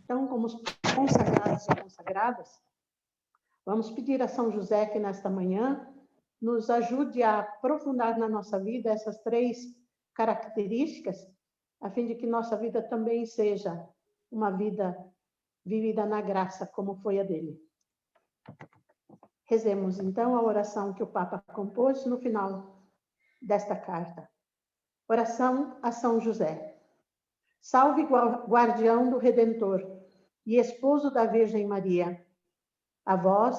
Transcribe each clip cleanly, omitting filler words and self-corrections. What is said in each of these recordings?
Então, como consagrados e consagradas, vamos pedir a São José que nesta manhã nos ajude a aprofundar na nossa vida essas 3 características, a fim de que nossa vida também seja uma vida vivida na graça, como foi a dele. Rezemos, então, a oração que o Papa compôs no final desta carta. Oração a São José. Salve, guardião do Redentor e esposo da Virgem Maria. A vós,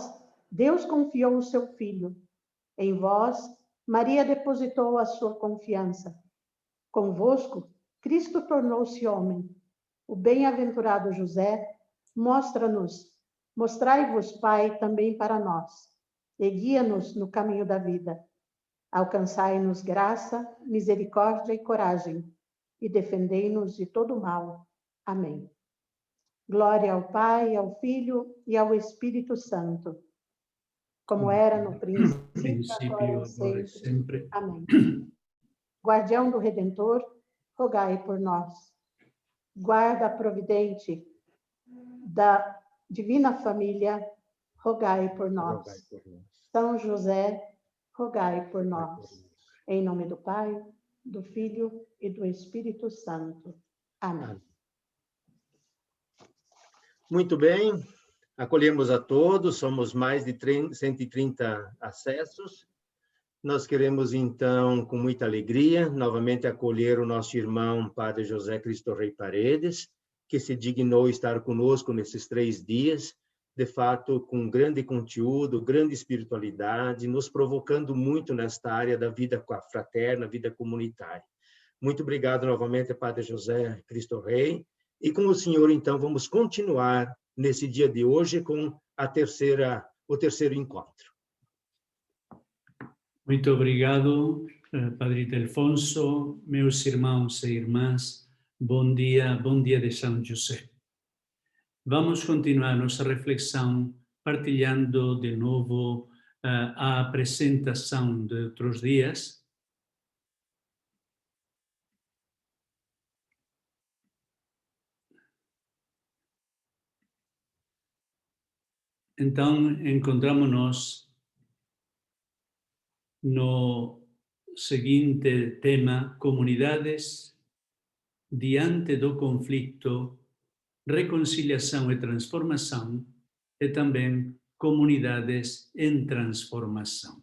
Deus confiou o seu Filho. Em vós, Maria depositou a sua confiança. Convosco, Cristo tornou-se homem. O bem-aventurado José, mostrai-vos, Pai, também para nós, e guia-nos no caminho da vida. Alcançai-nos graça, misericórdia e coragem, e defendei-nos de todo mal. Amém. Glória ao Pai, ao Filho e ao Espírito Santo, como era no princípio, agora e sempre. Amém. Guardião do Redentor, rogai por nós. Guarda providente da Divina Família, rogai por nós. São José, rogai por nós. Em nome do Pai, do Filho e do Espírito Santo. Amém. Muito bem, acolhemos a todos, somos mais de 130 acessos. Nós queremos, então, com muita alegria, novamente acolher o nosso irmão Padre José Cristo Rei Paredes, que se dignou estar conosco nesses 3 dias, de fato, com grande conteúdo, grande espiritualidade, nos provocando muito nesta área da vida fraterna, vida comunitária. Muito obrigado novamente, Padre José Cristo Rei. E com o senhor, então, vamos continuar nesse dia de hoje com o terceiro encontro. Muito obrigado, Padre Ildefonso, meus irmãos e irmãs, bom dia de São José. Vamos continuar nossa reflexão partilhando de novo a apresentação de outros dias. Então, encontramos-nos no seguinte tema: comunidades diante do conflito, reconciliação e transformação, e também comunidades em transformação.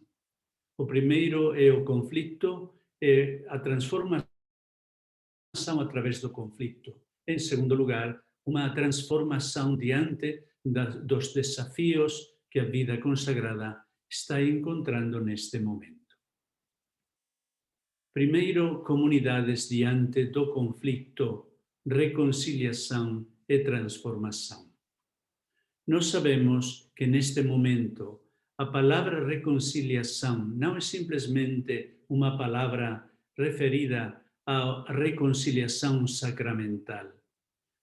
O primeiro é o conflito e a transformação através do conflito. Em segundo lugar, uma transformação diante dos desafios que a vida consagrada está encontrando neste momento. Primeiro, comunidades diante do conflito, reconciliação e transformação. Nós sabemos que neste momento a palavra reconciliação não é simplesmente uma palavra referida à reconciliação sacramental,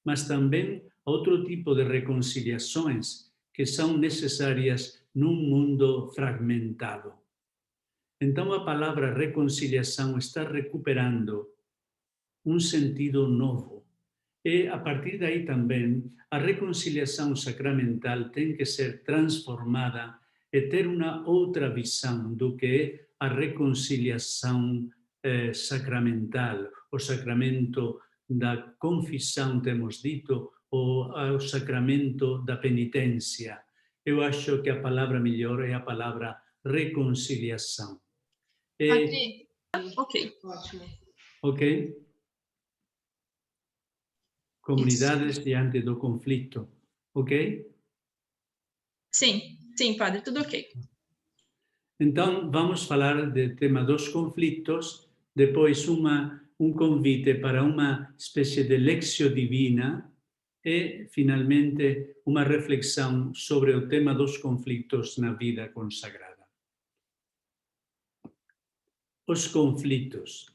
mas também a outro tipo de reconciliações que são necessárias num mundo fragmentado. Então a palavra reconciliação está recuperando um sentido novo. E a partir daí também a reconciliação sacramental tem que ser transformada e ter uma outra visão do que é a reconciliação sacramental, o sacramento da confissão, temos dito, ou o sacramento da penitência. Eu acho que a palavra melhor é a palavra reconciliação. Ok. Ótimo. Ok? Comunidades diante do conflito, ok? Sim, padre, tudo ok. Então, vamos falar do tema dos conflitos, depois um convite para uma espécie de lectio divina e, finalmente, uma reflexão sobre o tema dos conflitos na vida consagrada. Os conflitos.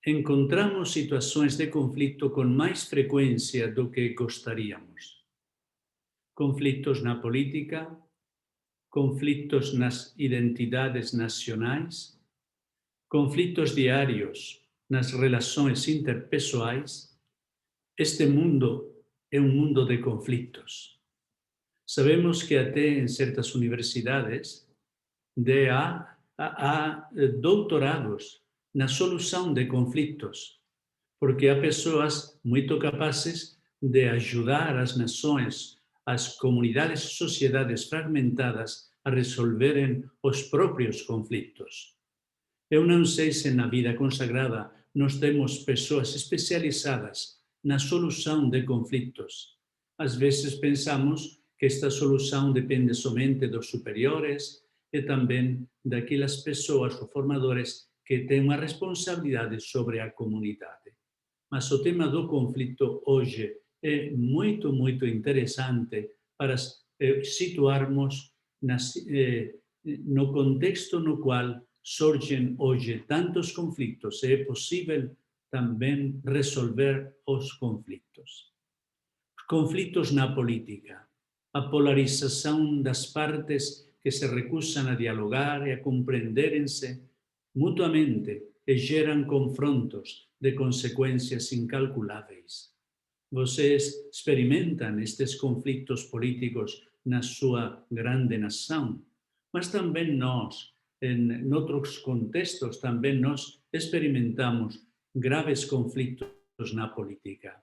Encontramos situações de conflito com mais frequência do que gostaríamos. Conflitos na política, conflitos nas identidades nacionais, conflitos diários nas relações interpessoais. Este mundo é um mundo de conflitos. Sabemos que até em certas universidades há doutorados na solução de conflitos, porque há pessoas muito capazes de ajudar as nações, as comunidades e sociedades fragmentadas a resolverem os próprios conflitos. Eu não sei se na vida consagrada nós temos pessoas especializadas na solução de conflitos. Às vezes pensamos que esta solução depende somente dos superiores e também daquelas pessoas ou formadores que têm uma responsabilidade sobre a comunidade. Mas o tema do conflito hoje é muito, muito interessante para situarmos no contexto no qual surgem hoje tantos conflitos e é possível também resolver os conflitos. Os conflitos na política, a polarização das partes que se recusam a dialogar e a compreenderem-se mutuamente e geram confrontos de consequências incalculáveis. Vocês experimentam estes conflitos políticos na sua grande nação, mas também nós, em outros contextos, também nós experimentamos graves conflitos na política.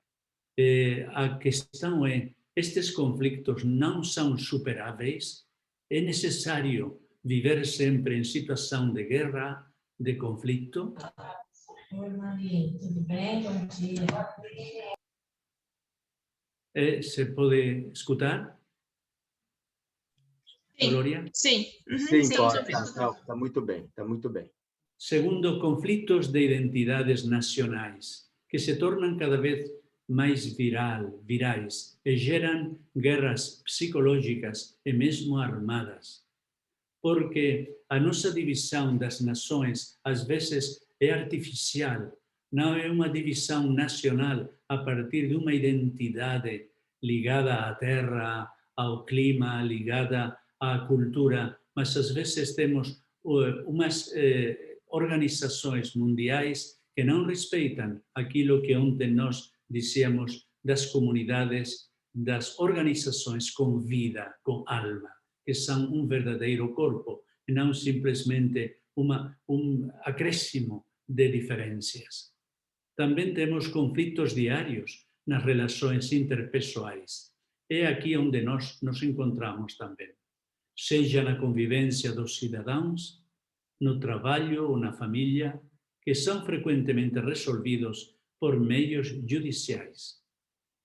A questão é, estes conflitos não são superáveis? É necessário viver sempre em situação de guerra, de conflito? Oi, Maria, tudo bem? Bom dia. Se pode escutar? Sim. Gloria? Sim. Uhum, Sim, sim, está muito bem, está muito bem. Segundo, conflitos de identidades nacionais, que se tornam cada vez mais virais e geram guerras psicológicas e mesmo armadas. Porque a nossa divisão das nações, às vezes, é artificial, não é uma divisão nacional a partir de uma identidade ligada à terra, ao clima, ligada à cultura, mas às vezes temos umas organizações mundiais que não respeitam aquilo que ontem nós dizíamos das comunidades, das organizações com vida, com alma, que são um verdadeiro corpo, e não simplesmente acréscimo de diferenças. Também temos conflitos diários nas relações interpessoais. É aqui onde nós nos encontramos também, seja na convivência dos cidadãos, no trabalho ou na família, que são frequentemente resolvidos por meios judiciais.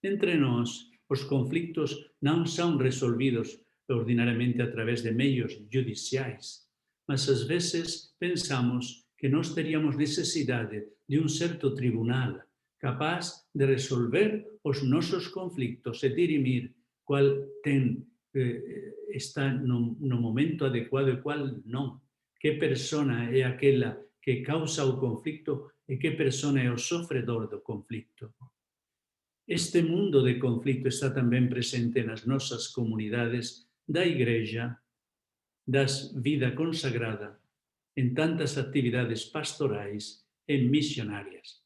Entre nós, os conflitos não são resolvidos ordinariamente através de meios judiciais, mas às vezes pensamos que nós teríamos necessidade de um certo tribunal capaz de resolver os nossos conflitos e dirimir qual está no momento adequado e qual não. Que persona é aquela que causa o conflito e que persona é o sofredor do conflito. Este mundo de conflito está também presente nas nossas comunidades da Igreja, da vida consagrada, em tantas atividades pastorais e missionárias.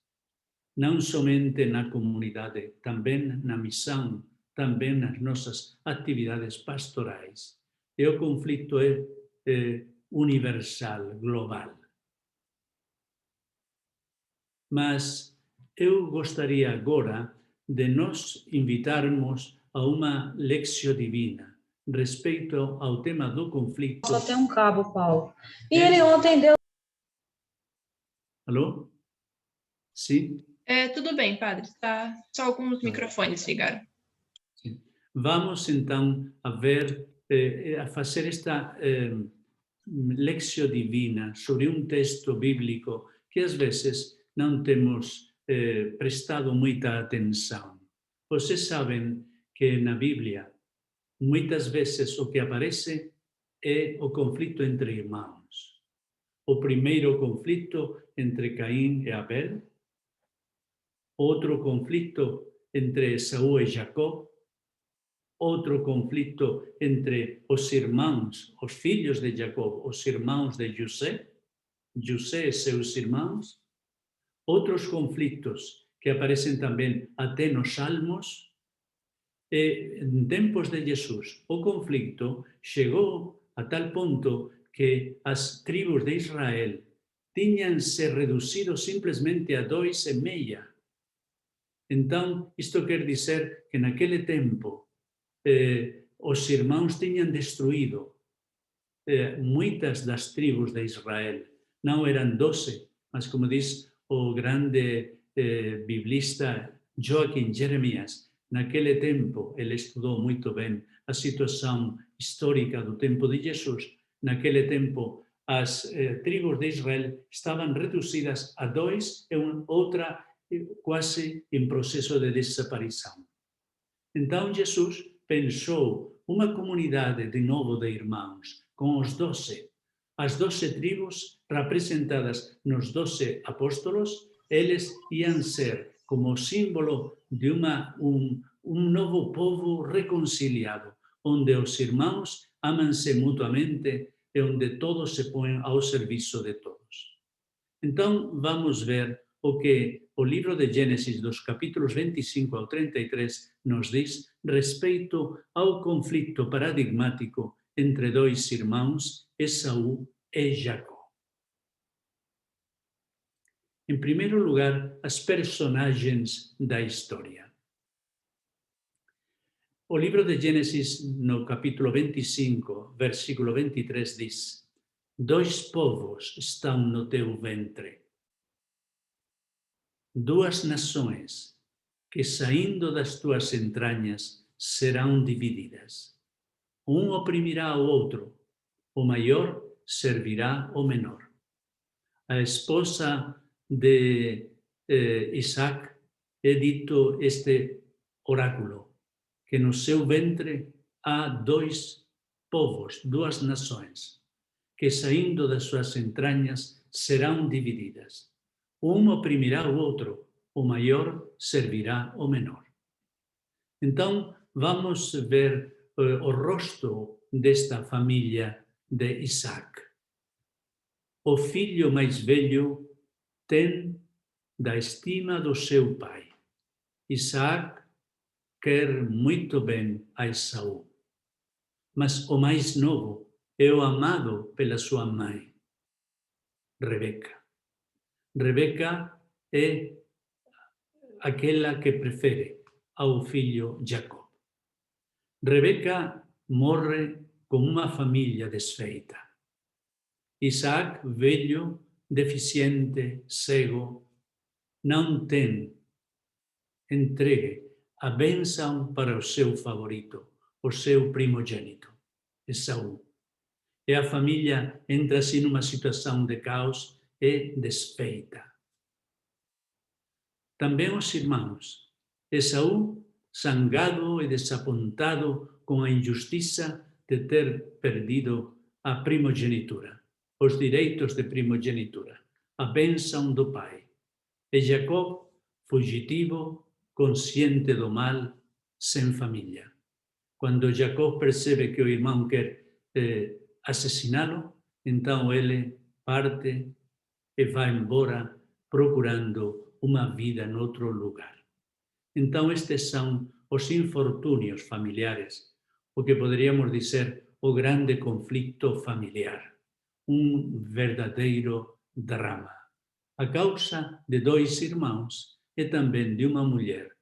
Não somente na comunidade, também na missão, também nas nossas atividades pastorais. E o conflito é universal, global. Mas eu gostaria agora de nos invitarmos a uma lexio divina respeito ao tema do conflito. Só tem um cabo, Paulo. E ele ontem deu... Alô? Sim? Tudo bem, padre. Tá, só alguns microfones ligaram. Sim. Vamos então a fazer esta lexio divina sobre um texto bíblico que às vezes não temos prestado muita atenção. Vocês sabem que na Bíblia muitas vezes o que aparece é o conflito entre irmãos. O primeiro conflito entre Caim e Abel, outro conflito entre Esaú e Jacó, outro conflito entre os irmãos, os filhos de Jacó, os irmãos de José e seus irmãos, outros conflitos que aparecem também até nos Salmos, En tempos de Jesús, o conflicto chegou a tal ponto que as tribos de Israel tinham-se reduzido simplesmente a 2,5. Então, isto quer dizer que naquele tempo os irmãos tinham destruído muitas das tribos de Israel. Não eram 12, mas como diz o grande biblista Joaquim Jeremias, naquele tempo ele estudou muito bem a situação histórica do tempo de Jesus. Naquele tempo, as tribos de Israel estavam reduzidas a 2 e outra quase em processo de desaparição. Então Jesus pensou uma comunidade de novo de irmãos, com os 12. As 12 tribos representadas nos 12 apóstolos, eles iam ser como símbolo de um novo povo reconciliado, onde os irmãos amam-se mutuamente e onde todos se põem ao serviço de todos. Então, vamos ver o que o livro de Gênesis, dos capítulos 25 ao 33, nos diz respeito ao conflito paradigmático entre dois irmãos, Esaú e Jacó. Em primeiro lugar, as personagens da história. O livro de Gênesis, no capítulo 25, versículo 23, diz: 2 povos estão no teu ventre, 2 nações que, saindo das tuas entranhas, serão divididas. Um oprimirá o outro, o maior servirá o menor. A esposa de Isaac é dito este oráculo, que no seu ventre há 2 povos, 2 nações, que saindo das suas entranhas serão divididas. Um oprimirá o outro, o maior servirá o menor. Então, vamos ver o rosto desta família de Isaac. O filho mais velho tem da estima do seu pai. Isaac quer muito bem a Esaú, mas o mais novo é o amado pela sua mãe, Rebeca. Rebeca é aquela que prefere ao filho Jacó. Rebeca morre com uma família desfeita. Isaac, velho, deficiente, cego, não tem entregue a bênção para o seu favorito, o seu primogênito, Esaú. E a família entra assim numa situação de caos e desfeita. Também os irmãos. Esaú, zangado e desapontado com a injustiça de ter perdido a primogenitura, os direitos de primogenitura, a bênção do pai. E Jacó, fugitivo, consciente do mal, sem família. Quando Jacó percebe que o irmão quer assassiná-lo, então ele parte e vai embora procurando uma vida em outro lugar. Então estes são os infortúnios familiares, o que poderíamos dizer o grande conflito familiar, verdadeiro drama. A causa de 2 irmãos e também de uma mulher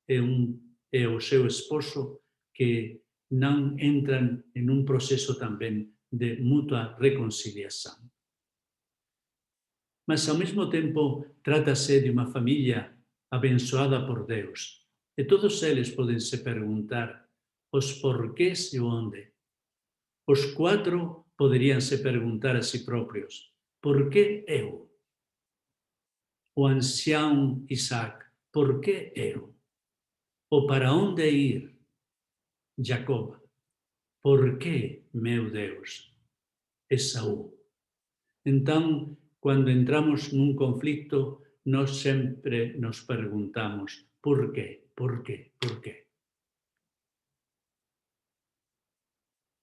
e o seu esposo que não entram em processo também de mútua reconciliação. Mas, ao mesmo tempo, trata-se de uma família abençoada por Deus. E todos eles podem se perguntar os porquês e onde. Os 4 poderiam se perguntar a si próprios: por que eu? O ancião Isaac: por que eu? Ou para onde ir? Jacob: por que, meu Deus? Esaú. Então, quando entramos num conflito, nós sempre nos perguntamos: por quê? Por quê? Por quê?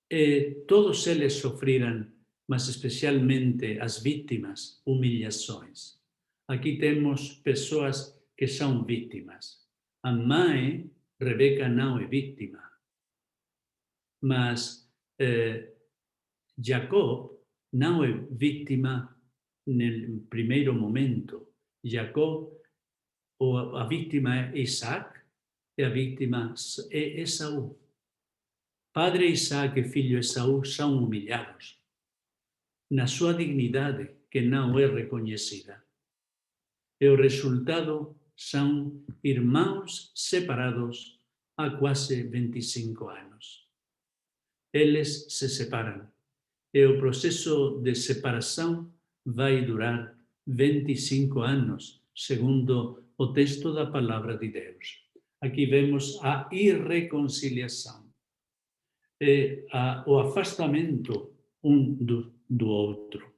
E todos eles sofreram, mas especialmente as vítimas, humilhações. Aqui temos pessoas que são vítimas. A mãe, Rebeca não é vítima. Mas Jacob não é vítima no primeiro momento. Jacob, a vítima é Isaac e a vítima é Esaú. Padre Isaac e filho Esaú são humilhados na sua dignidade, que não é reconhecida. E o resultado são irmãos separados há quase 25 anos. Eles se separam. E o processo de separação vai durar 25 anos, segundo o texto da palavra de Deus. Aqui vemos a irreconciliação, o afastamento um do outro.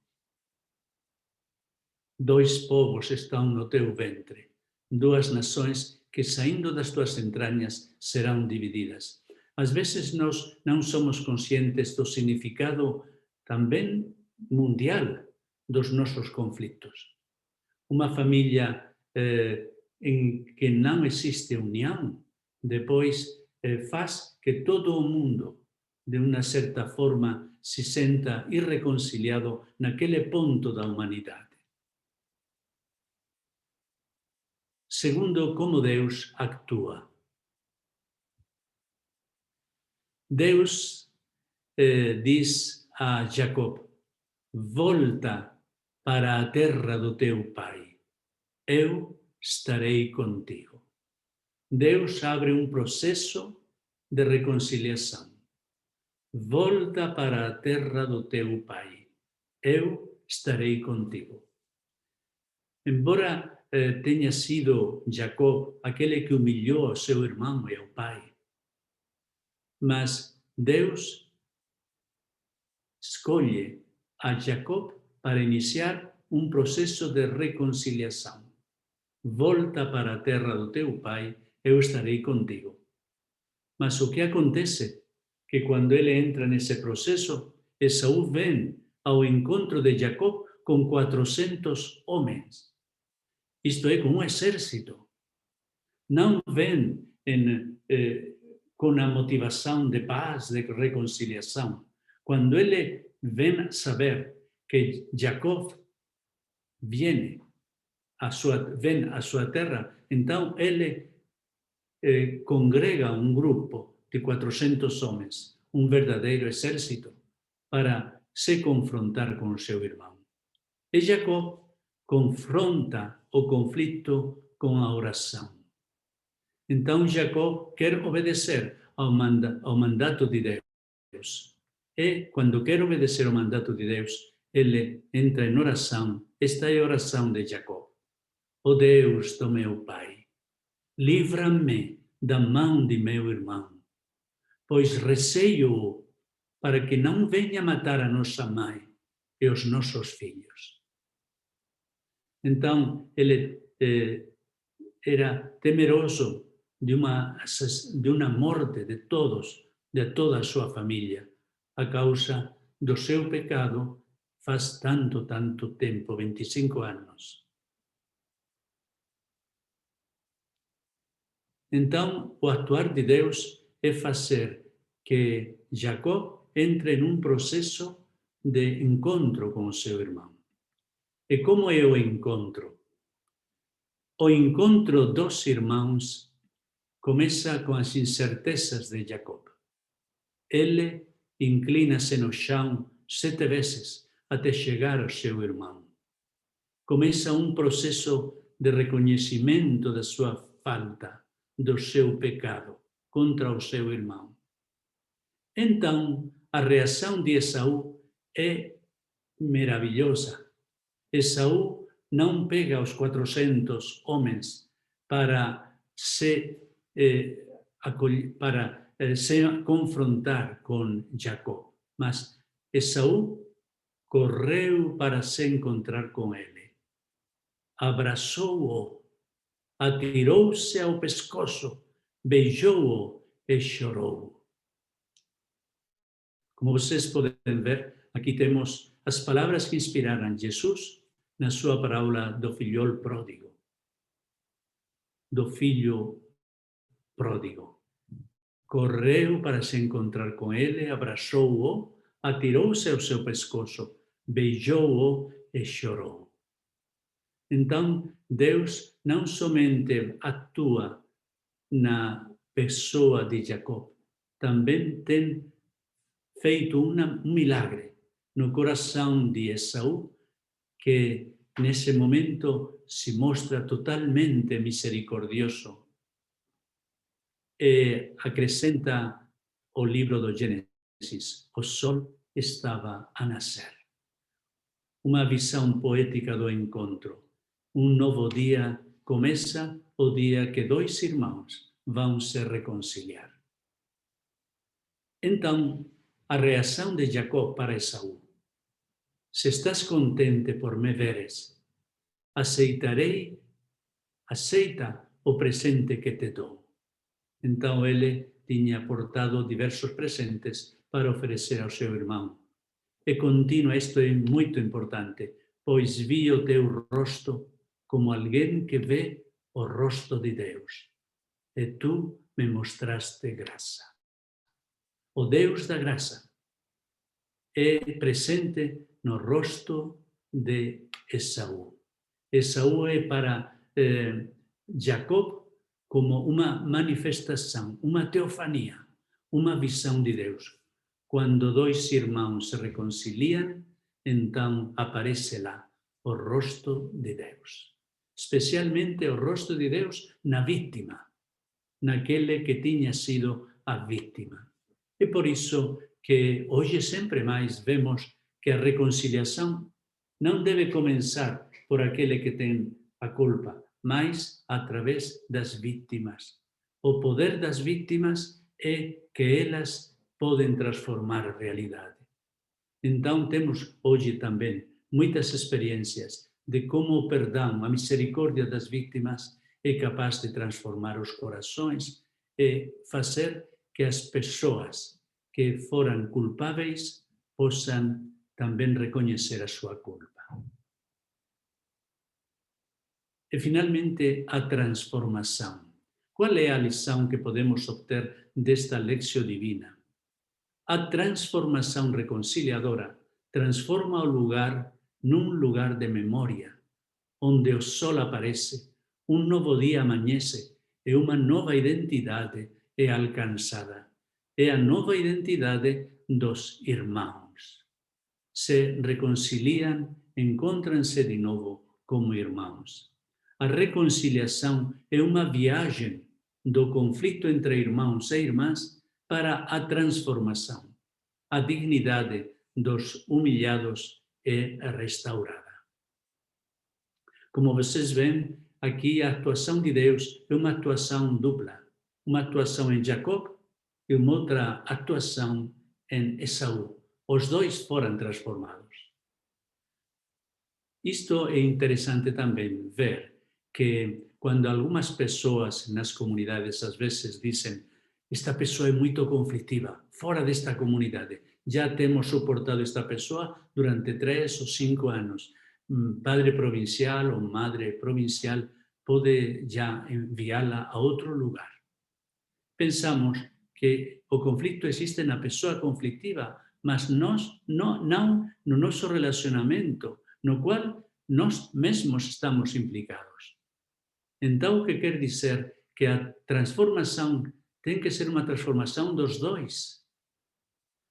Dois povos estão no teu ventre, duas nações que, saindo das tuas entranhas, serão divididas. Às vezes nós não somos conscientes do significado também mundial dos nossos conflitos. Uma família em que não existe união, depois faz que todo o mundo, de uma certa forma, se sinta irreconciliado naquele ponto da humanidade. Segundo, como Deus atua. Deus diz a Jacob: volta para a terra do teu pai, eu estarei contigo. Deus abre um processo de reconciliação. Volta para a terra do teu pai, eu estarei contigo. Embora tenha sido Jacob aquele que humilhou o seu irmão e o pai, mas Deus escolhe a Jacob para iniciar um processo de reconciliação. Volta para a terra do teu pai, eu estarei contigo. Mas o que acontece? Que quando ele entra nesse processo, Esaú vem ao encontro de Jacob com 400 homens. Isto é, com um exército. Não vem com a motivação de paz, de reconciliação. Quando ele vem saber que Jacob vem à sua terra, então ele congrega um grupo de 400 homens, um verdadeiro exército, para se confrontar com o seu irmão. E Jacob confronta o conflito com a oração. Então Jacob quer obedecer ao mandato de Deus. E quando quer obedecer ao mandato de Deus, ele entra em oração. Esta é a oração de Jacob. Ó Deus do meu pai, livra-me da mão de meu irmão, pois receio para que não venha matar a nossa mãe e os nossos filhos. Então, ele era temeroso de uma morte de toda a sua família, a causa do seu pecado faz tanto tempo, 25 anos. Então, o atuar de Deus é fazer que Jacob entre num processo de encontro com o seu irmão. E como é o encontro? O encontro dos irmãos começa com as incertezas de Jacob. Ele inclina-se no chão 7 vezes até chegar ao seu irmão. Começa um processo de reconhecimento da sua falta, do seu pecado contra o seu irmão. Então, a reação de Esaú é maravilhosa. Esaú não pega os 400 homens para se confrontar com Jacob, mas Esaú correu para se encontrar com ele. Abraçou-o, atirou-se ao pescoço, beijou-o e chorou. Como vocês podem ver, aqui temos as palavras que inspiraram Jesus na sua parábola do filho pródigo. Do filho pródigo. correu para se encontrar com ele, abraçou-o, atirou-se ao seu pescoço, beijou-o e chorou. Então, Deus não somente atua na pessoa de Jacó, também tem feito um milagre no coração de Esaú, que nesse momento se mostra totalmente misericordioso e acrescenta o livro do Gênesis: o sol estava a nascer. Uma visão poética do encontro. Um novo dia começa, o dia que dois irmãos vão se reconciliar. Então, a reação de Jacó para Esaú: se estás contente por me veres, aceita o presente que te dou. Então ele tinha portado diversos presentes para oferecer ao seu irmão. E continua, isto é muito importante, pois vi o teu rosto como alguém que vê o rosto de Deus, e tu me mostraste graça. O Deus da graça é presente no rosto de Esaú. Esaú é para Jacob como uma manifestação, uma teofania, uma visão de Deus. Quando dois irmãos se reconciliam, então aparece lá o rosto de Deus. Especialmente o rosto de Deus na vítima, naquele que tinha sido a vítima. E por isso que hoje sempre mais vemos que a reconciliação não deve começar por aquele que tem a culpa, mas através das vítimas. O poder das vítimas é que elas podem transformar a realidade. Então temos hoje também muitas experiências de como o perdão, a misericórdia das vítimas é capaz de transformar os corações e fazer que as pessoas que foram culpáveis possam também reconhecer a sua culpa. E finalmente a transformação. Qual é a lição que podemos obter desta lección divina? A transformação reconciliadora transforma o lugar num lugar de memória, onde o sol aparece, um novo dia amanhece e uma nova identidade é alcançada. É a nova identidade dos irmãos. Se reconciliam, encontram-se de novo como irmãos. A reconciliação é uma viagem do conflito entre irmãos e irmãs para a transformação. A dignidade dos humilhados é restaurada. Como vocês veem, aqui a atuação de Deus é uma atuação dupla. Uma atuação em Jacob e uma outra atuação em Esaú. Os dois foram transformados. Isto é interessante também ver que quando algumas pessoas nas comunidades às vezes dizem: esta pessoa é muito conflitiva, fora desta comunidade, já temos suportado esta pessoa durante 3 ou 5 anos. Padre provincial ou madre provincial pode já enviá-la a outro lugar. Pensamos que o conflito existe na pessoa conflictiva, mas nós não no nosso relacionamento, no qual nós mesmos estamos implicados. Então, o que quer dizer que a transformação tem que ser uma transformação dos dois.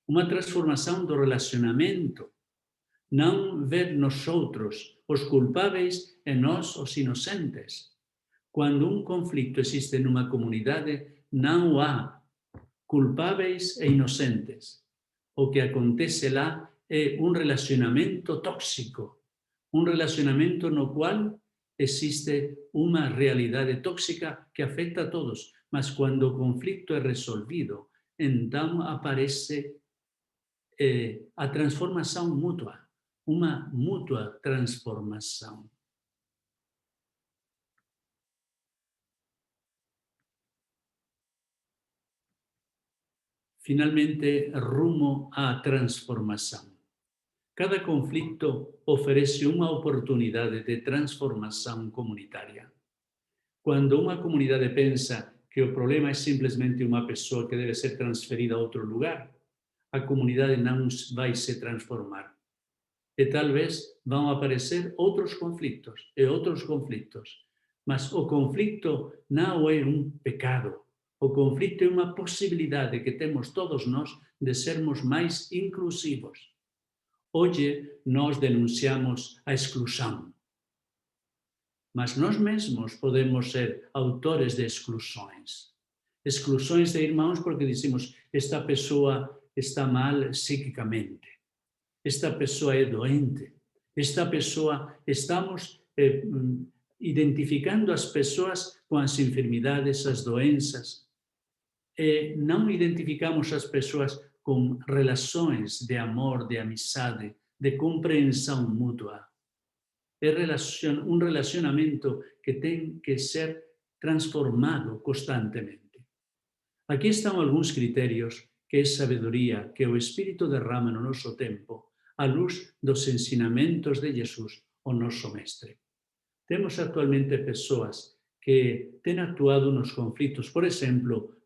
Uma transformação do relacionamento. Não ver nos outros os culpáveis e nós os inocentes. Quando um conflito existe numa comunidade, não há culpáveis e inocentes. O que acontece lá é um relacionamento tóxico. Um relacionamento no qual existe uma realidade tóxica que afeta a todos. Mas quando o conflito é resolvido, então aparece a transformação mútua. Uma mútua transformação. Finalmente, rumo à transformação. Cada conflito oferece uma oportunidade de transformação comunitária. Quando uma comunidade pensa que o problema é simplesmente uma pessoa que deve ser transferida a outro lugar, a comunidade não vai se transformar. E talvez vão aparecer outros conflitos, mas o conflito não é um pecado. O conflito é uma possibilidade que temos todos nós de sermos mais inclusivos. Hoje nós denunciamos a exclusão, mas nós mesmos podemos ser autores de exclusões. Exclusões de irmãos porque dizemos, esta pessoa está mal psiquicamente, esta pessoa é doente, esta pessoa, estamos identificando as pessoas com as enfermidades, as doenças, não identificamos as pessoas com relações de amor, de amizade, de compreensão mútua. É um relacionamento que tem que ser transformado constantemente. Aqui estão alguns critérios que é sabedoria que o Espírito derrama no nosso tempo, à luz dos ensinamentos de Jesus, o nosso Mestre. Temos atualmente pessoas que têm atuado nos conflitos, por exemplo,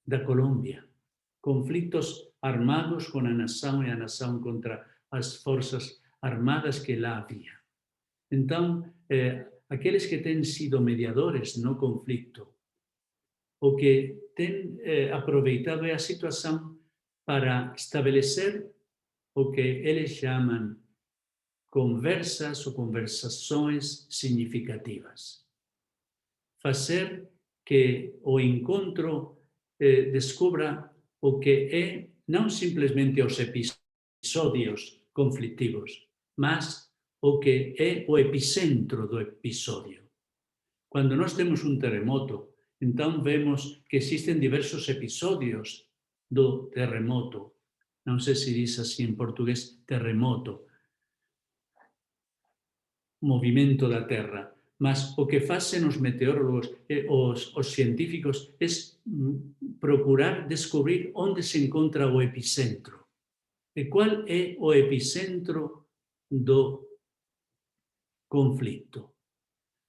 da Colômbia, conflitos armados com a nação e a nação contra as forças armadas que lá havia. Então, aqueles que têm sido mediadores no conflito, o que têm aproveitado é a situação para estabelecer o que eles chamam conversas ou conversações significativas. Fazer que o encontro descubra o que é não simplesmente os episódios conflitivos, mas o que é o epicentro do episódio. Quando nós temos um terremoto, então vemos que existem diversos episódios do terremoto. Não sei se diz assim em português, terremoto, movimento da Terra. Mas o que fazem os meteorólogos, os científicos, é procurar descobrir onde se encontra o epicentro. E qual é o epicentro do conflito?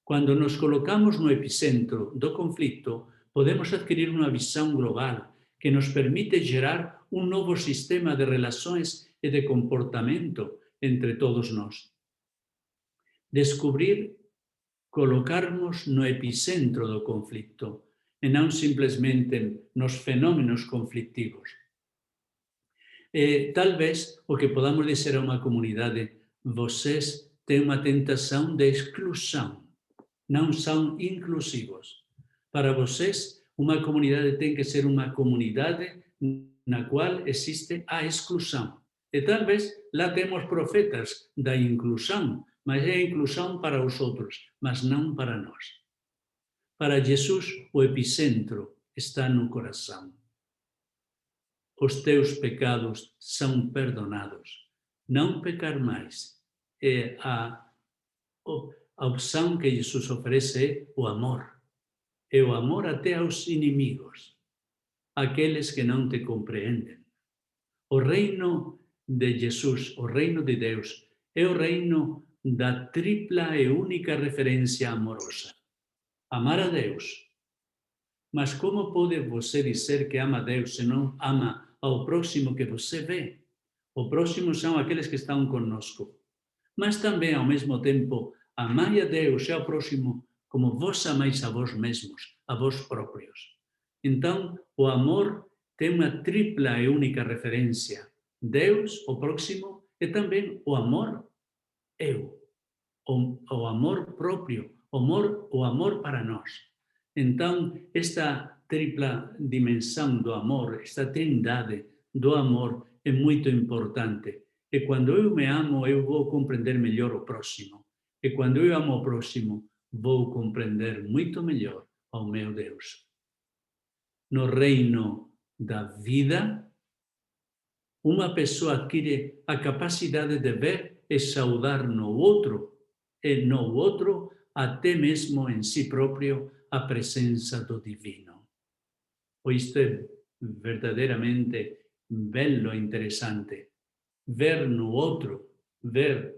Quando nos colocamos no epicentro do conflito, podemos adquirir uma visão global que nos permite gerar um novo sistema de relações e de comportamento entre todos nós. Descobrir, colocarmos no epicentro do conflito e não simplesmente nos fenómenos conflitivos. Talvez o que podamos dizer a uma comunidade, vocês têm uma tentação de exclusão, não são inclusivos. Para vocês, uma comunidade tem que ser uma comunidade na qual existe a exclusão. E talvez lá temos profetas da inclusão, mas é a inclusão para os outros, mas não para nós. Para Jesus, o epicentro está no coração. Os teus pecados são perdonados. Não pecar mais. A opção que Jesus oferece é o amor. É o amor até aos inimigos, aqueles que não te compreendem. O reino de Jesus, o reino de Deus, é o reino da tripla e única referência amorosa. Amar a Deus. Mas como pode você dizer que ama a Deus se não ama ao próximo que você vê? O próximo são aqueles que estão conosco. Mas também, ao mesmo tempo, amai a Deus e ao próximo como vós amais a vós mesmos, a vós próprios. Então, o amor tem uma tripla e única referência. Deus, o próximo, e também o amor eu. O amor próprio, o amor para nós. Então, esta tripla dimensão do amor, esta trindade do amor é muito importante. E quando eu me amo, eu vou compreender melhor o próximo. E quando eu amo o próximo, vou compreender muito melhor ao meu Deus. No reino da vida, uma pessoa adquire a capacidade de ver e saudar no outro, e no outro, até mesmo em si próprio, a presença do divino. Isto é verdadeiramente belo e interessante. Ver no outro, ver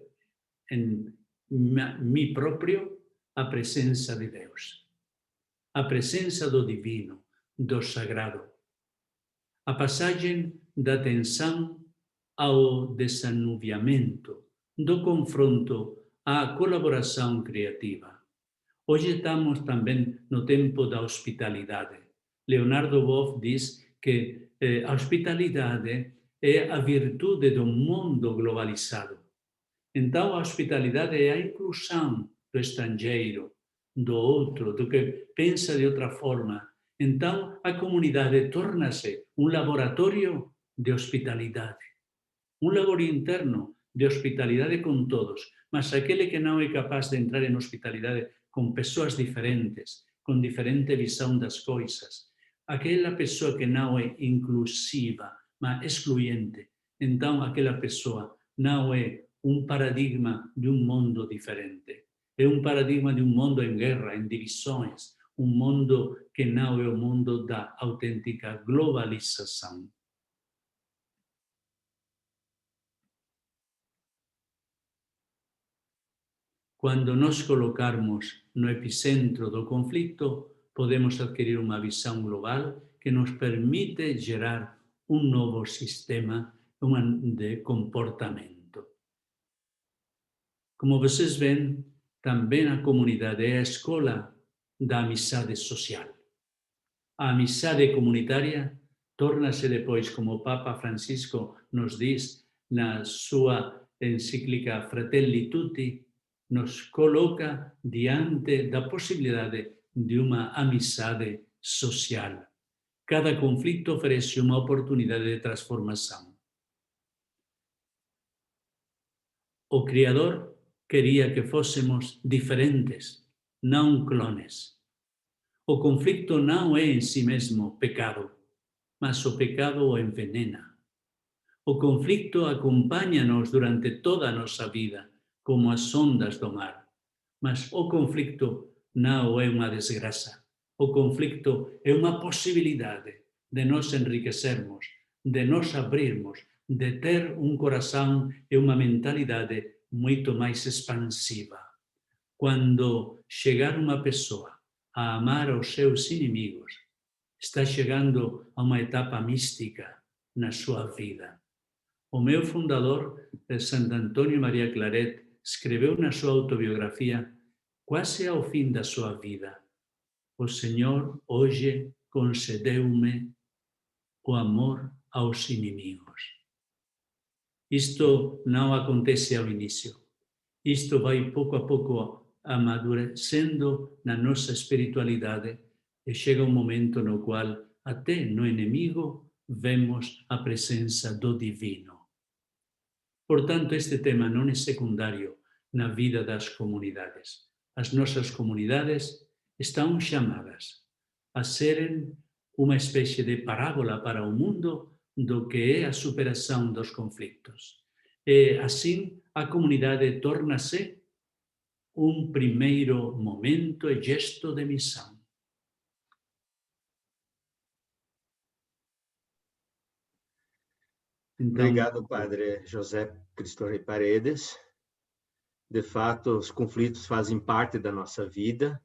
em mim próprio a presença de Deus. a presença do divino, do sagrado. A passagem da tensão ao desanuviamento, do confronto à colaboração criativa. Hoje estamos também no tempo da hospitalidade. Leonardo Boff diz que a hospitalidade é a virtude do mundo globalizado. Então, a hospitalidade é a inclusão do estrangeiro, do outro, do que pensa de outra forma. Então, a comunidade torna-se um laboratório de hospitalidade. Um laboratório interno de hospitalidade com todos, mas aquele que não é capaz de entrar em hospitalidade com pessoas diferentes, com diferente visão das coisas, aquela pessoa que não é inclusiva, mas excluente, então aquela pessoa não é um paradigma de um mundo diferente. É um paradigma de um mundo em guerra, em divisões, um mundo que não é o mundo da autêntica globalização. Quando nos colocarmos no epicentro do conflito, podemos adquirir uma visão global que nos permite gerar um novo sistema de comportamento. Como vocês veem, também a comunidade é a escola da amizade social. A amizade comunitária torna-se depois, como o Papa Francisco nos diz na sua encíclica Fratelli Tutti, nos coloca diante da possibilidade de uma amizade social. Cada conflito oferece uma oportunidade de transformação. O Criador queria que fôssemos diferentes, não clones. O conflito não é em si mesmo pecado, mas o pecado o envenena. O conflito acompanha-nos durante toda a nossa vida, como as ondas do mar. Mas o conflito não é uma desgraça. O conflito é uma possibilidade de nos enriquecermos, de nos abrirmos, de ter um coração e uma mentalidade muito mais expansiva. Quando chegar uma pessoa a amar os seus inimigos, está chegando a uma etapa mística na sua vida. O meu fundador, Santo Antônio Maria Claret, escreveu na sua autobiografia, quase ao fim da sua vida: o Senhor hoje concedeu-me o amor aos inimigos. Isto não acontece ao início. Isto vai pouco a pouco amadurecendo na nossa espiritualidade e chega um momento no qual até no inimigo vemos a presença do divino. Portanto, este tema não é secundário na vida das comunidades. As nossas comunidades estão chamadas a serem uma espécie de parábola para o mundo do que é a superação dos conflitos. E assim, a comunidade torna-se um primeiro momento e gesto de missão. Então, obrigado, Padre José Cristo Rei Paredes. De fato, os conflitos fazem parte da nossa vida.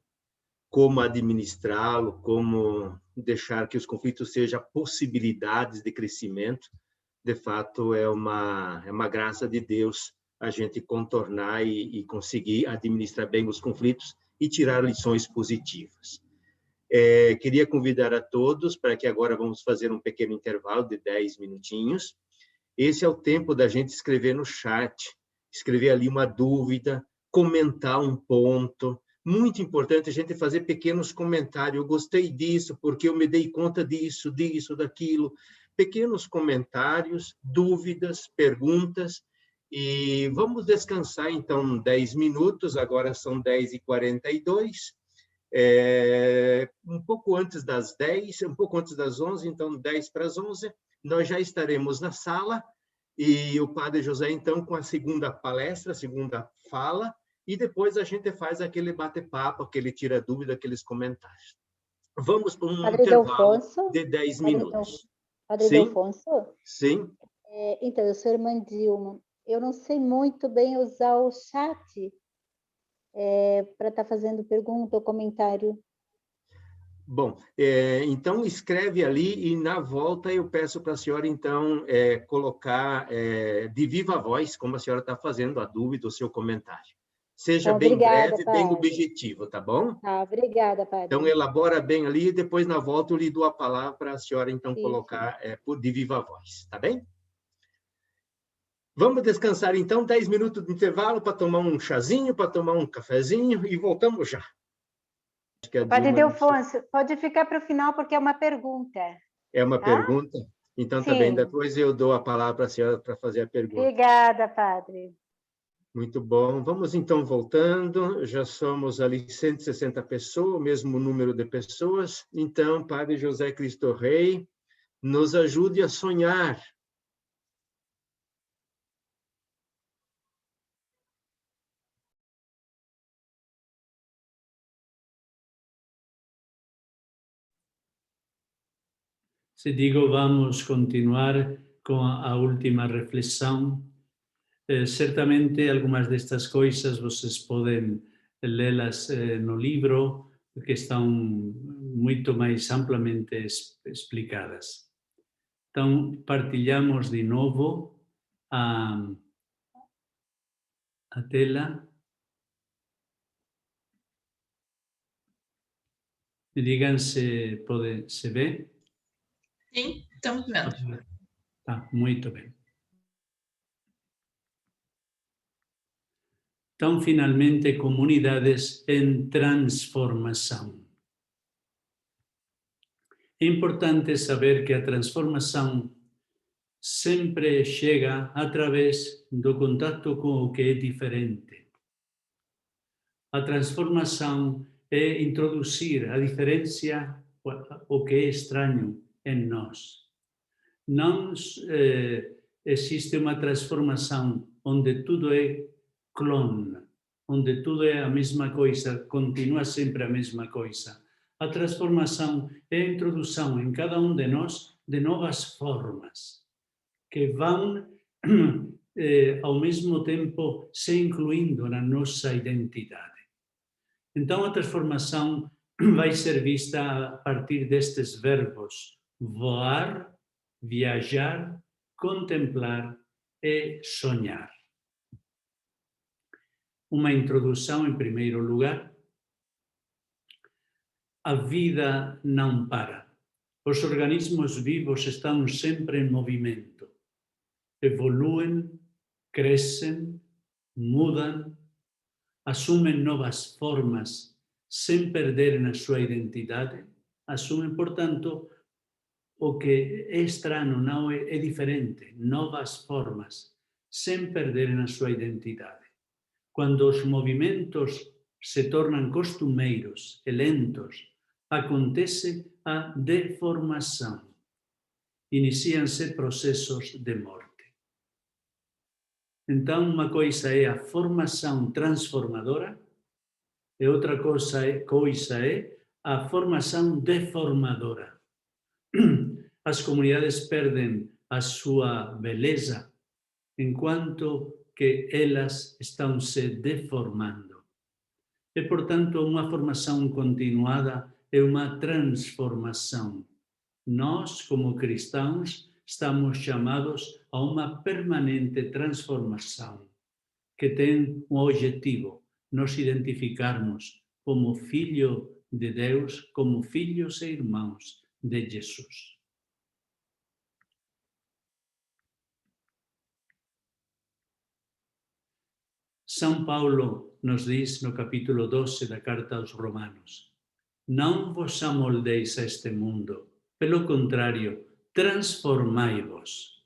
Como administrá-lo, como deixar que os conflitos sejam possibilidades de crescimento, de fato, é uma graça de Deus a gente contornar e conseguir administrar bem os conflitos e tirar lições positivas. Queria convidar a todos para que agora vamos fazer um pequeno intervalo de 10 minutinhos. Esse é o tempo da gente escrever no chat, escrever ali uma dúvida, comentar um ponto. Muito importante a gente fazer pequenos comentários. Eu gostei disso, porque eu me dei conta disso, daquilo. Pequenos comentários, dúvidas, perguntas. E vamos descansar, então, 10 minutos. Agora são 10h42. Um pouco antes das 10, um pouco antes das 11, então 10 para as 11, nós já estaremos na sala. E o Padre José, então, com a segunda palestra, a segunda fala, e depois a gente faz aquele bate-papo, aquele tira dúvida, aqueles comentários. Vamos para um intervalo de 10 minutos. Padre Delfonso? Sim. Então, eu sou irmã Dilma. Eu não sei muito bem usar o chat para estar fazendo pergunta ou comentário. Bom, então escreve ali e na volta eu peço para a senhora, então, colocar de viva voz, como a senhora está fazendo, a dúvida, o seu comentário. Seja bem Obrigada, breve, bem padre. objetivo, tá bom? Tá, obrigada, padre. Então, elabora bem ali e depois, na volta, eu lhe dou a palavra para a senhora, então, Sim, colocar de viva voz, tá bem? Vamos descansar, então, 10 minutos de intervalo para tomar um chazinho, para tomar um cafezinho e voltamos já. Acho que a Padre Dilma... Delfonso, pode ficar para o final porque é uma pergunta. É uma Tá? pergunta? Então, tá bem. Sim. Depois eu dou a palavra para a senhora para fazer a pergunta. Obrigada, padre. Muito bom. Vamos, então, voltando. Já somos ali 160 pessoas, o mesmo número de pessoas. Então, Padre José Cristo Rei, nos ajude a sonhar. Se digo vamos continuar com a última reflexão, certamente algumas destas coisas vocês podem lê-las no livro, que estão muito mais amplamente explicadas. Então, partilhamos de novo a tela. Me digam se vê. Sim, estamos vendo. Tá, muito bem. Então, finalmente, comunidades em transformação. É importante saber que a transformação sempre chega através do contato com o que é diferente. A transformação é introduzir a diferença, o que é estranho em nós. Não existe uma transformação onde tudo é clone, onde tudo é a mesma coisa, continua sempre a mesma coisa. A transformação é a introdução em cada um de nós de novas formas, que vão, ao mesmo tempo, se incluindo na nossa identidade. Então, a transformação vai ser vista a partir destes verbos: voar, viajar, contemplar e sonhar. Uma introdução, em primeiro lugar. A vida não para. Os organismos vivos estão sempre em movimento. Evoluem, crescem, mudam, assumem novas formas sem perderem a sua identidade. Assumem, portanto, o que é estranho, não é diferente, novas formas, sem perderem a sua identidade. Quando os movimentos se tornam costumeiros e lentos, acontece a deformação. Iniciam-se processos de morte. Então, uma coisa é a formação transformadora e outra coisa é a formação deformadora. As comunidades perdem a sua beleza enquanto que elas estão se deformando. E, portanto, uma formação continuada é uma transformação. Nós, como cristãos, estamos chamados a uma permanente transformação que tem um objetivo: nos identificarmos como filho de Deus, como filhos e irmãos de Jesus. São Paulo nos diz no capítulo 12 da carta aos Romanos: não vos amoldeis a este mundo, pelo contrário, transformai-vos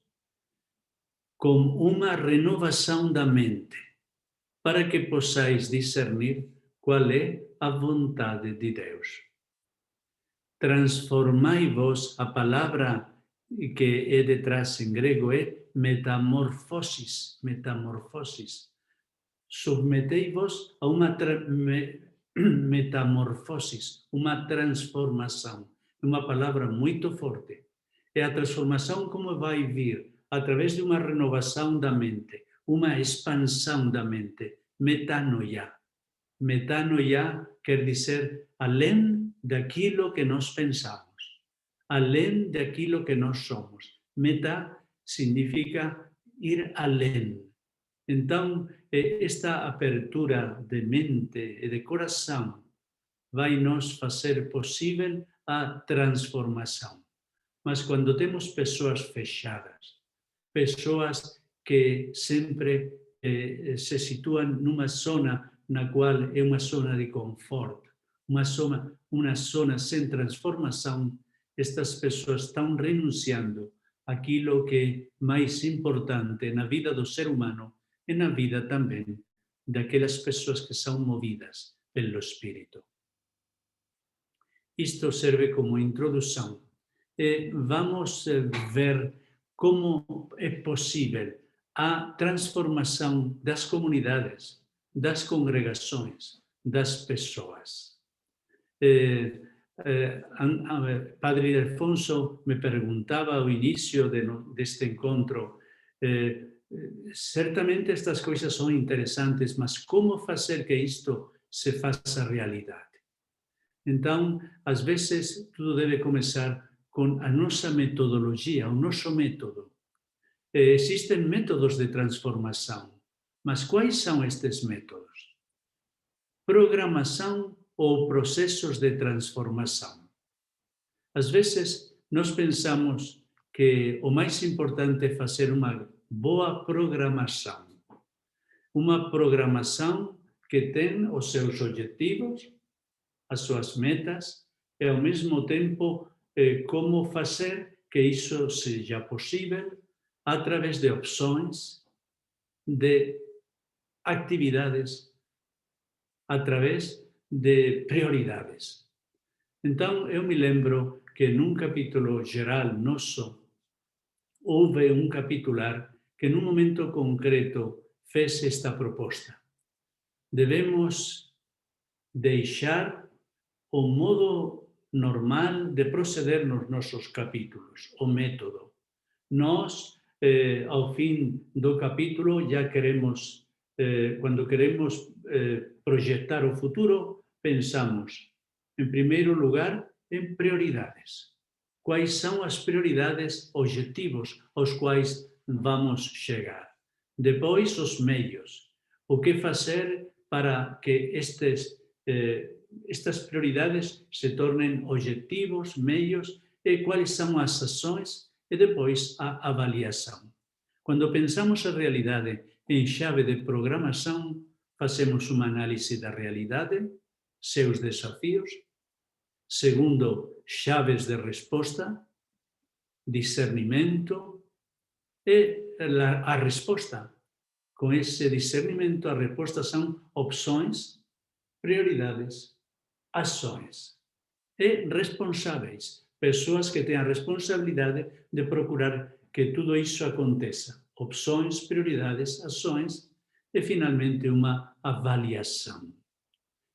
com uma renovação da mente, para que possais discernir qual é a vontade de Deus. Transformai-vos, a palavra que é detrás em grego é metamorfosis, metamorfosis. Submetei-vos a uma metamorfosis, uma transformação. Uma palavra muito forte. É a transformação como vai vir através de uma renovação da mente, uma expansão da mente, metanoia. Metanoia quer dizer além daquilo que nós pensamos, além daquilo que nós somos. Meta significa ir além. Então, esta apertura de mente e de coração vai nos fazer possível a transformação. Mas quando temos pessoas fechadas, pessoas que sempre se situam numa zona na qual é uma zona de conforto, uma zona sem transformação, estas pessoas estão renunciando àquilo que é mais importante na vida do ser humano e na vida também daquelas pessoas que são movidas pelo Espírito. Isto serve como introdução. Vamos ver como é possível a transformação das comunidades, das congregações, das pessoas. Padre Alfonso me perguntava ao início deste encontro, certamente estas coisas são interessantes, mas como fazer que isto se faça realidade? Então, às vezes, tudo deve começar com a nossa metodologia, o nosso método. Existem métodos de transformação, mas quais são estes métodos? Programação ou processos de transformação. Às vezes, nós pensamos que o mais importante é fazer uma boa programação. Uma programação que tem os seus objetivos, as suas metas, e ao mesmo tempo como fazer que isso seja possível através de opções, de atividades, através de prioridades. Então, eu me lembro que num capítulo geral nosso, houve um capitular que num momento concreto fez esta proposta. Devemos deixar o modo normal de proceder nos nossos capítulos, o método. Nós, ao fim do capítulo, já queremos, quando queremos projetar o futuro, pensamos, em primeiro lugar, em prioridades. Quais são as prioridades, objetivos aos quais vamos chegar? Depois, os meios. O que fazer para que estas prioridades se tornem objetivos, meios, e quais são as ações, e depois a avaliação. Quando pensamos a realidade em chave de programação, fazemos uma análise da realidade, seus desafios. Segundo, chaves de resposta, discernimento e a resposta. Com esse discernimento, a resposta são opções, prioridades, ações e responsáveis, pessoas que têm a responsabilidade de procurar que tudo isso aconteça. Opções, prioridades, ações e, finalmente, uma avaliação.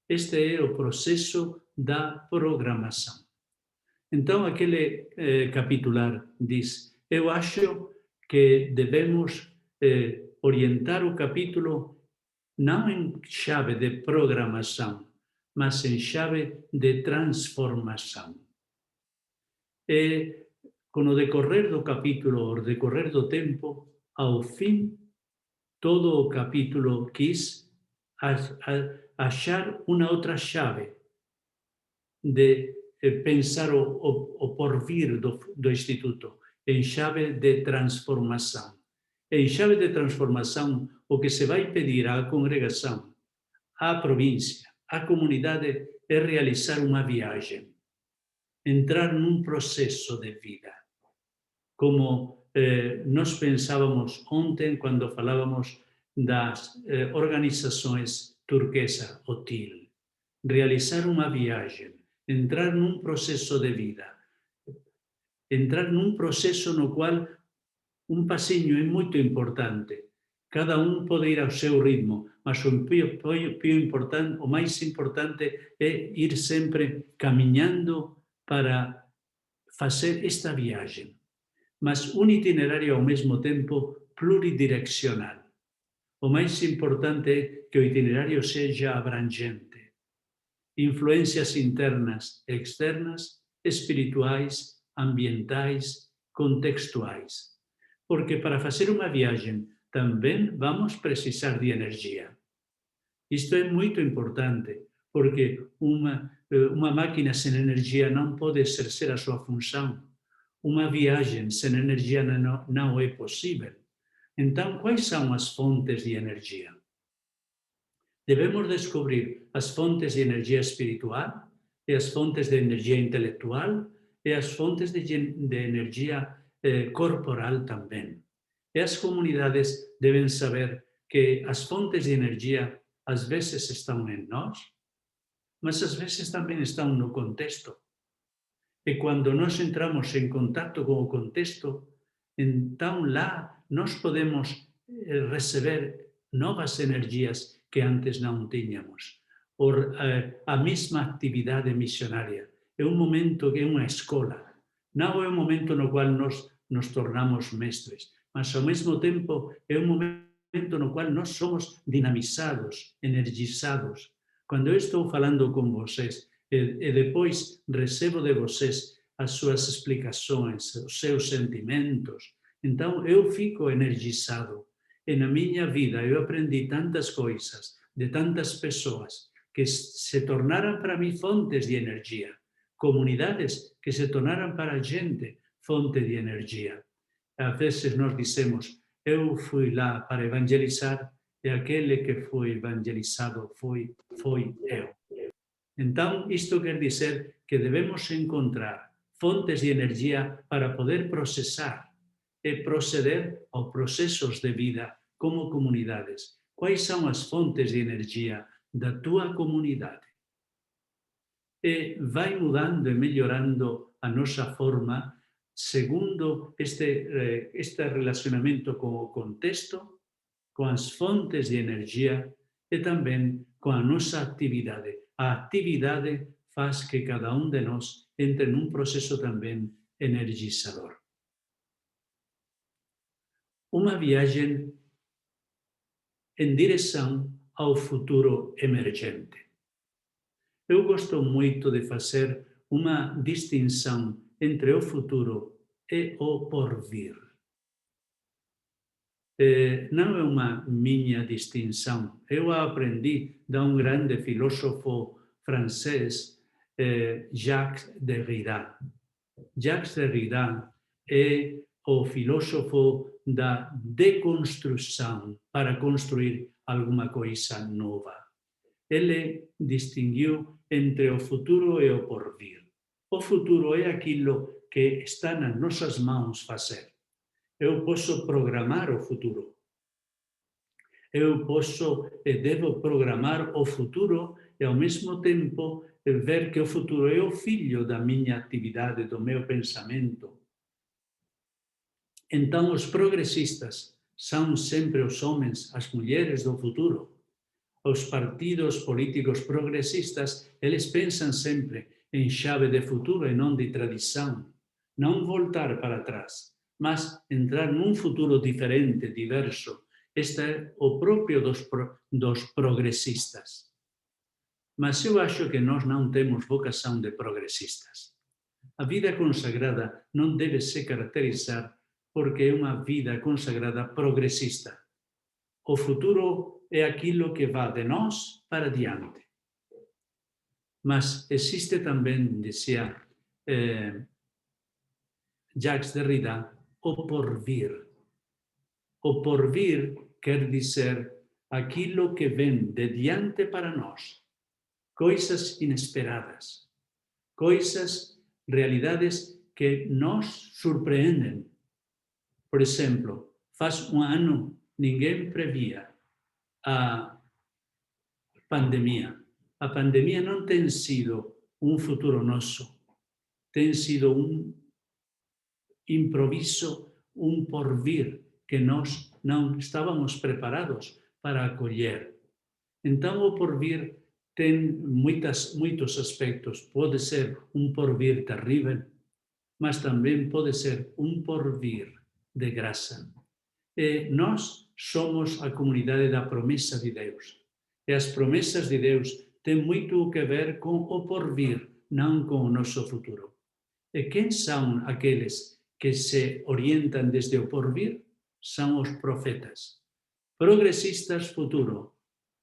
Este é o processo da programação. Então, aquele capitular diz, eu acho que devemos orientar o capítulo não em chave de programação, mas em chave de transformação. E, com o decorrer do capítulo, o decorrer do tempo, ao fim, todo o capítulo quis achar uma outra chave de pensar o porvir do Instituto, em chave de transformação. Em chave de transformação, o que se vai pedir à congregação, à província, à comunidade, é realizar uma viagem, entrar num processo de vida. Como nós pensávamos ontem, quando falávamos das organizações turquesa, OTIL, realizar uma viagem, entrar num processo de vida, entrar num processo no qual um passinho é muito importante. Cada pode ir ao seu ritmo, mas o mais importante é ir sempre caminhando para fazer esta viagem. Mas um itinerário ao mesmo tempo pluridirecional. O mais importante é que o itinerário seja abrangente. Influências internas e externas, espirituais, ambientais, contextuais. Porque para fazer uma viagem também vamos precisar de energia. Isto é muito importante, porque uma máquina sem energia não pode exercer a sua função. Uma viagem sem energia não é possível. Então, quais são as fontes de energia? Devemos descobrir as fontes de energia espiritual, e as fontes de energia intelectual, e as fontes de energia corporal também. E as comunidades devem saber que as fontes de energia às vezes estão em nós, mas às vezes também estão no contexto. E quando nós entramos em contato com o contexto, então lá nós podemos receber novas energias que antes não tínhamos. A mesma atividade missionária é um momento que é uma escola. Não é um momento no qual nós nos tornamos mestres, mas ao mesmo tempo é um momento no qual nós somos dinamizados, energizados. Quando eu estou falando com vocês e depois recebo de vocês as suas explicações, os seus sentimentos, então eu fico energizado. E na minha vida eu aprendi tantas coisas de tantas pessoas que se tornaram para mim fontes de energia, comunidades que se tornaram para a gente fonte de energia. Às vezes nós dizemos, eu fui lá para evangelizar e aquele que foi evangelizado foi eu. Então, isto quer dizer que devemos encontrar fontes de energia para poder processar e proceder aos processos de vida como comunidades. Quais são as fontes de energia da tua comunidade? E vai mudando e melhorando a nossa forma segundo este relacionamento com o contexto, com as fontes de energia e também com a nossa atividade. A atividade faz que cada um de nós entre num processo também energizador. Uma viagem em direção ao futuro emergente. Eu gosto muito de fazer uma distinção entre o futuro e o porvir. Não é uma minha distinção. Eu a aprendi de um grande filósofo francês, Jacques Derrida. Jacques Derrida é o filósofo da deconstrução para construir alguma coisa nova. Ele distinguiu entre o futuro e o porvir. O futuro é aquilo que está nas nossas mãos fazer. Eu posso programar o futuro. Eu posso e devo programar o futuro e, ao mesmo tempo, ver que o futuro é o filho da minha atividade, do meu pensamento. Então, os progressistas são sempre os homens, as mulheres do futuro. Os partidos políticos progressistas, eles pensam sempre em chave de futuro e não de tradição. Não voltar para trás, mas entrar num futuro diferente, diverso. Este é o próprio dos progressistas. Mas eu acho que nós não temos vocação de progressistas. A vida consagrada não deve se caracterizar porque é uma vida consagrada progressista. O futuro é aquilo que vai de nós para diante. Mas existe também, dizia Jacques Derrida, o porvir. O porvir quer dizer aquilo que vem de diante para nós. Coisas inesperadas. Coisas, realidades que nos surpreendem. Por exemplo, faz um ano ninguém previa a pandemia. A pandemia não tem sido um futuro nosso. Tem sido um improviso, um porvir que nós não estávamos preparados para acolher. Então, o porvir tem muitos aspectos. Pode ser um porvir terrível, mas também pode ser um porvir de graça. E nós somos a comunidade da promessa de Deus. E as promessas de Deus têm muito a ver com o porvir, não com o nosso futuro. E quem são aqueles que se orientam desde o porvir? São os profetas. Progressistas futuro.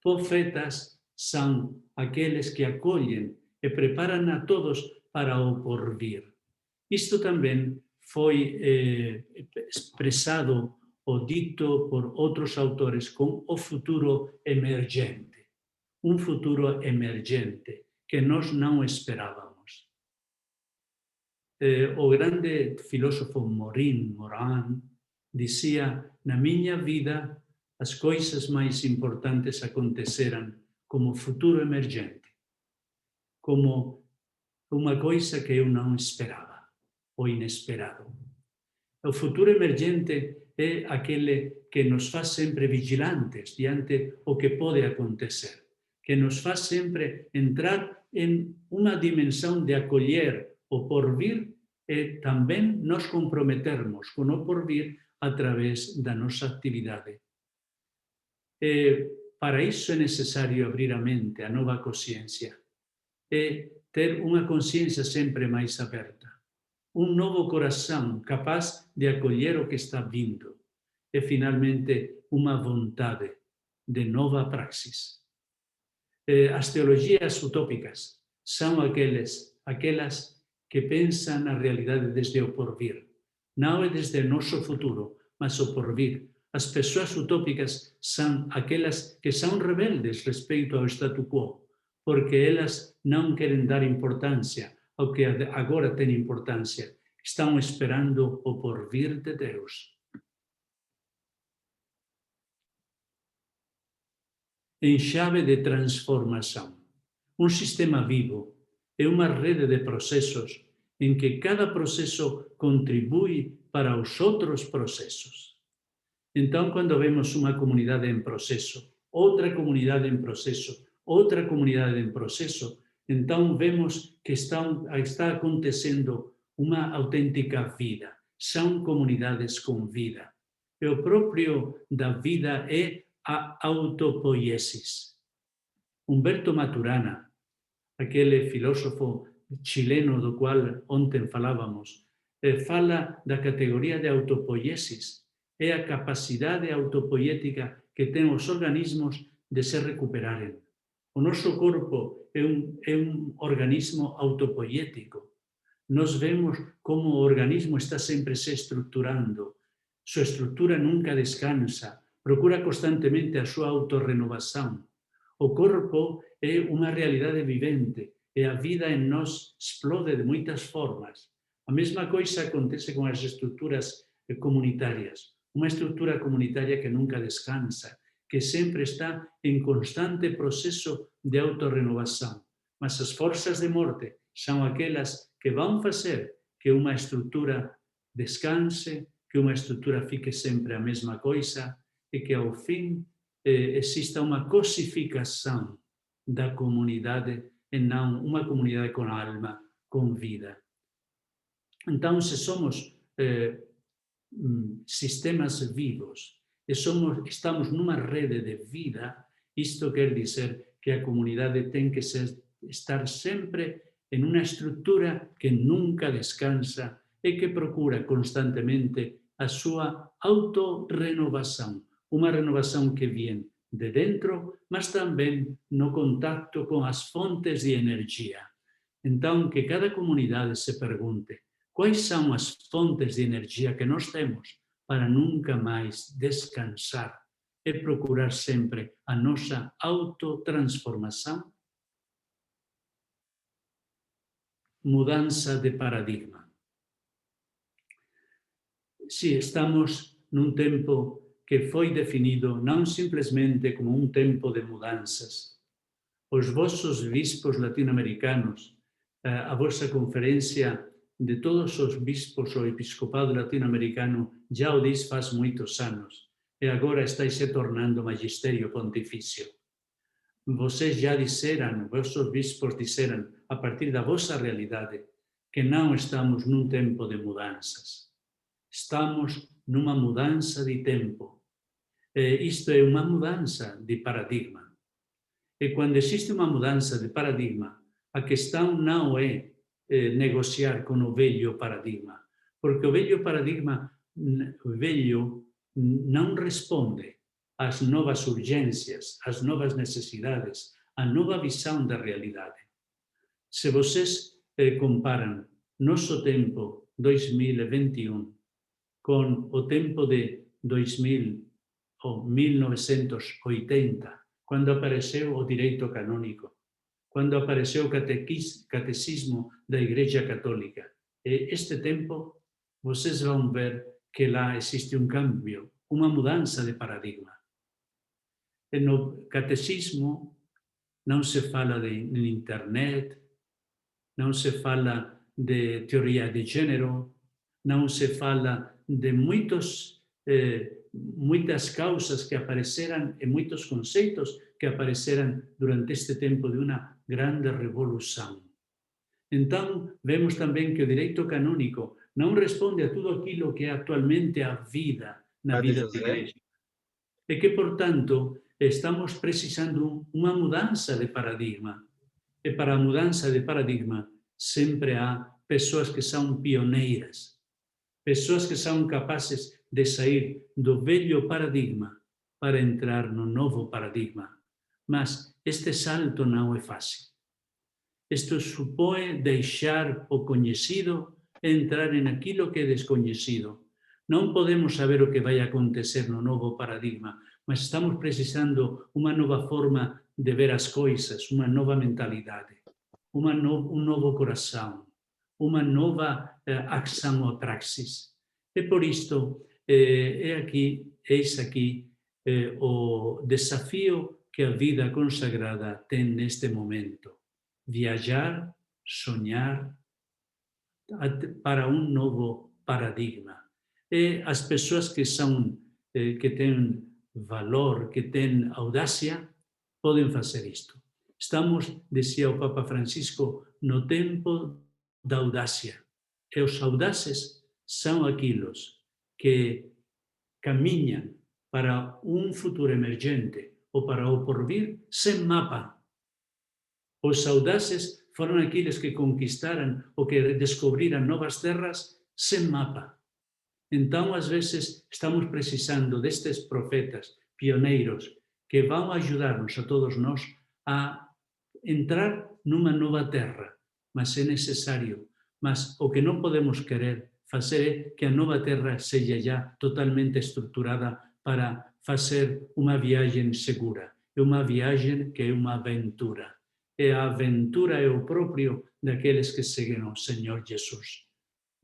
Profetas são aqueles que acolhem e preparam a todos para o porvir. Isto também foi expressado ou dito por outros autores como o futuro emergente. Um futuro emergente que nós não esperávamos. O grande filósofo Morin dizia: na minha vida, as coisas mais importantes aconteceram como futuro emergente, como uma coisa que eu não esperava, ou inesperado. O futuro emergente é aquele que nos faz sempre vigilantes diante o que pode acontecer, que nos faz sempre entrar em uma dimensão de acolher o porvir e também nos comprometermos com o porvir através da nossa atividade. Para isso é necessário abrir a mente, a nova consciência, e ter uma consciência sempre mais aberta. Um novo coração capaz de acolher o que está vindo. E, finalmente, uma vontade de nova praxis. As teologias utópicas são aquelas que pensam na realidade desde o porvir. Não é desde o nosso futuro, mas o porvir. As pessoas utópicas são aquelas que são rebeldes respeito ao statu quo, porque elas não querem dar importância ao que agora tem importância. Estão esperando o porvir de Deus. Em chave de transformação. Um sistema vivo é uma rede de processos em que cada processo contribui para os outros processos. Então, quando vemos uma comunidade em processo, outra comunidade em processo, outra comunidade em processo, então vemos que está acontecendo uma autêntica vida. São comunidades com vida. E o próprio da vida é a autopoiesis. Humberto Maturana, aquele filósofo chileno do qual ontem falávamos, fala da categoria de autopoiesis. É a capacidade autopoética que têm os organismos de se recuperarem. O nosso corpo é um organismo autopoético. Nós vemos como o organismo está sempre se estruturando. Sua estrutura nunca descansa, procura constantemente a sua autorrenovação. O corpo é uma realidade vivente e a vida em nós explode de muitas formas. A mesma coisa acontece com as estruturas comunitárias. Uma estrutura comunitária que nunca descansa, que sempre está em constante processo de autorrenovação. Mas as forças de morte são aquelas que vão fazer que uma estrutura descanse, que uma estrutura fique sempre a mesma coisa e que, ao fim, exista uma cosificação da comunidade e não uma comunidade com alma, com vida. Então, se somos sistemas vivos e estamos numa rede de vida, isto quer dizer que a comunidade tem que estar sempre em uma estrutura que nunca descansa e que procura constantemente a sua autorrenovação, uma renovação que vem de dentro, mas também no contato com as fontes de energia. Então, que cada comunidade se pergunte: quais são as fontes de energia que nós temos para nunca mais descansar e procurar sempre a nossa autotransformação? Mudança de paradigma. Sim, estamos num tempo que foi definido não simplesmente como um tempo de mudanças. Os vossos bispos latino-americanos, a vossa conferência de todos os bispos ou episcopado latino-americano já o diz faz muitos anos, e agora está se tornando magistério pontifício. Vocês já disseram, vossos bispos disseram, a partir da vossa realidade, que não estamos num tempo de mudanças. Estamos numa mudança de tempo. isto é uma mudança de paradigma. E quando existe uma mudança de paradigma, a questão não é negociar com o velho paradigma, porque o velho paradigma, não responde às novas urgências, às novas necessidades, à nova visão da realidade. Se vocês comparam nosso tempo 2021 com o tempo de 2000 ou 1980, quando apareceu o direito canônico, quando apareceu o catecismo da Igreja Católica, e este tempo, vocês vão ver que lá existe um câmbio, uma mudança de paradigma. E no catecismo não se fala de internet, não se fala de teoria de gênero, não se fala de muitas causas que apareceram e muitos conceitos que apareceram durante este tempo de uma grande revolução. Então, vemos também que o direito canônico não responde a tudo aquilo que é atualmente a vida na vida da Igreja. E que, portanto, estamos precisando uma mudança de paradigma. E para a mudança de paradigma, sempre há pessoas que são pioneiras, pessoas que são capazes de sair do velho paradigma para entrar no novo paradigma. Mas este salto não é fácil. Isto supõe deixar o conhecido e entrar em aquilo que é desconhecido. Não podemos saber o que vai acontecer no novo paradigma, mas estamos precisando uma nova forma de ver as coisas, uma nova mentalidade, um novo coração, uma nova ação ou praxis. E por isto, eis aqui o desafio que a vida consagrada tem neste momento. Viajar, sonhar para um novo paradigma. E as pessoas que têm valor, que têm audácia, podem fazer isto. Estamos, dizia o Papa Francisco, no tempo da audácia. E os audazes são aqueles que caminham para um futuro emergente ou para o porvir sem mapa. Os audazes foram aqueles que conquistaram ou que descobriram novas terras sem mapa. Então, às vezes, estamos precisando destes profetas pioneiros que vão ajudar-nos a todos nós a entrar numa nova terra. Mas é necessário. Mas o que não podemos querer fazer é que a nova terra seja já totalmente estruturada para fazer uma viagem segura. É uma viagem que é uma aventura. E a aventura é o próprio daqueles que seguem o Senhor Jesus.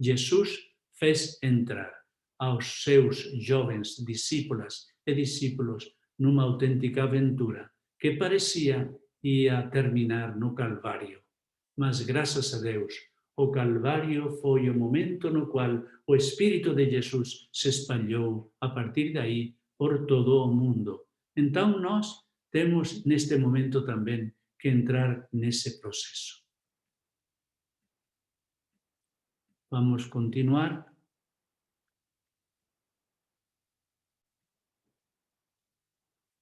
Jesus fez entrar aos seus jovens discípulas e discípulos numa autêntica aventura que parecia ia terminar no Calvário. Mas, graças a Deus, o Calvário foi o momento no qual o Espírito de Jesus se espalhou a partir daí por todo o mundo. Então, nós temos neste momento também que entrar nesse processo. Vamos continuar.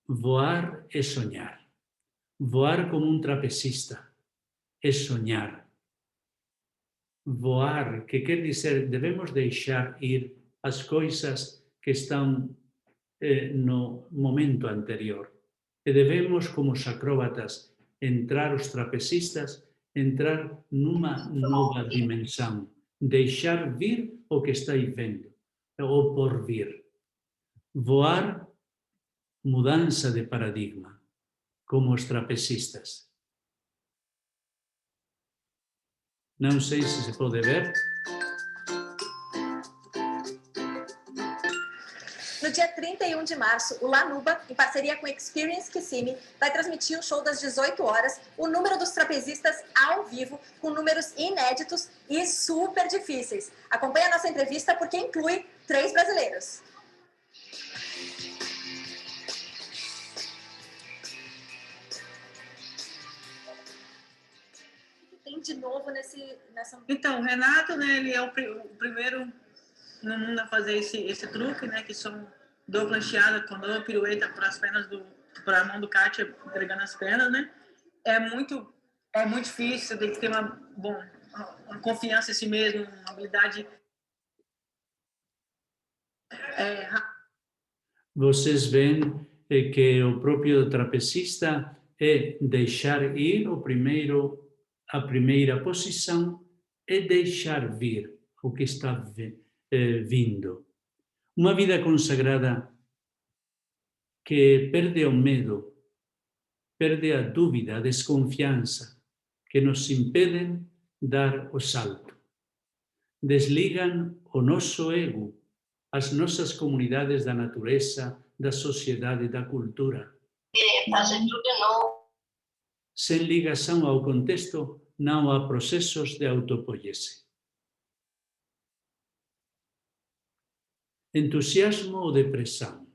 Voar é sonhar. Voar como um trapecista é sonhar. Voar, que quer dizer, devemos deixar ir as coisas que estão no momento anterior. E devemos, como os acróbatas, entrar, os trapecistas, entrar numa nova dimensão. Deixar vir o que está aí vendo, ou por vir. Voar, mudança de paradigma, como os trapecistas. Não sei se pode ver. No dia 31 de março, o Lanuba, em parceria com Experience Kissimmee, vai transmitir o show das 18 horas, o número dos trapezistas ao vivo, com números inéditos e super difíceis. Acompanhe a nossa entrevista porque inclui 3 brasileiros. O que tem de novo nessa... Então, o Renato, né, ele é o primeiro no mundo a fazer esse truque, né, que são dou plancheada, quando eu dou pirueta para as pernas para a mão do Kátia, entregando as pernas, né? É muito difícil, você tem que ter uma confiança em si mesmo, uma habilidade. Vocês veem que o próprio trapecista é deixar ir a primeira posição e deixar vir o que está vindo. Uma vida consagrada que perde o medo, perde a dúvida, a desconfiança, que nos impedem dar o salto. Desligam o nosso ego, as nossas comunidades da natureza, da sociedade e da cultura. Fazer tudo de novo. Sem ligação ao contexto, não há processos de autopoiese. Entusiasmo ou depressão?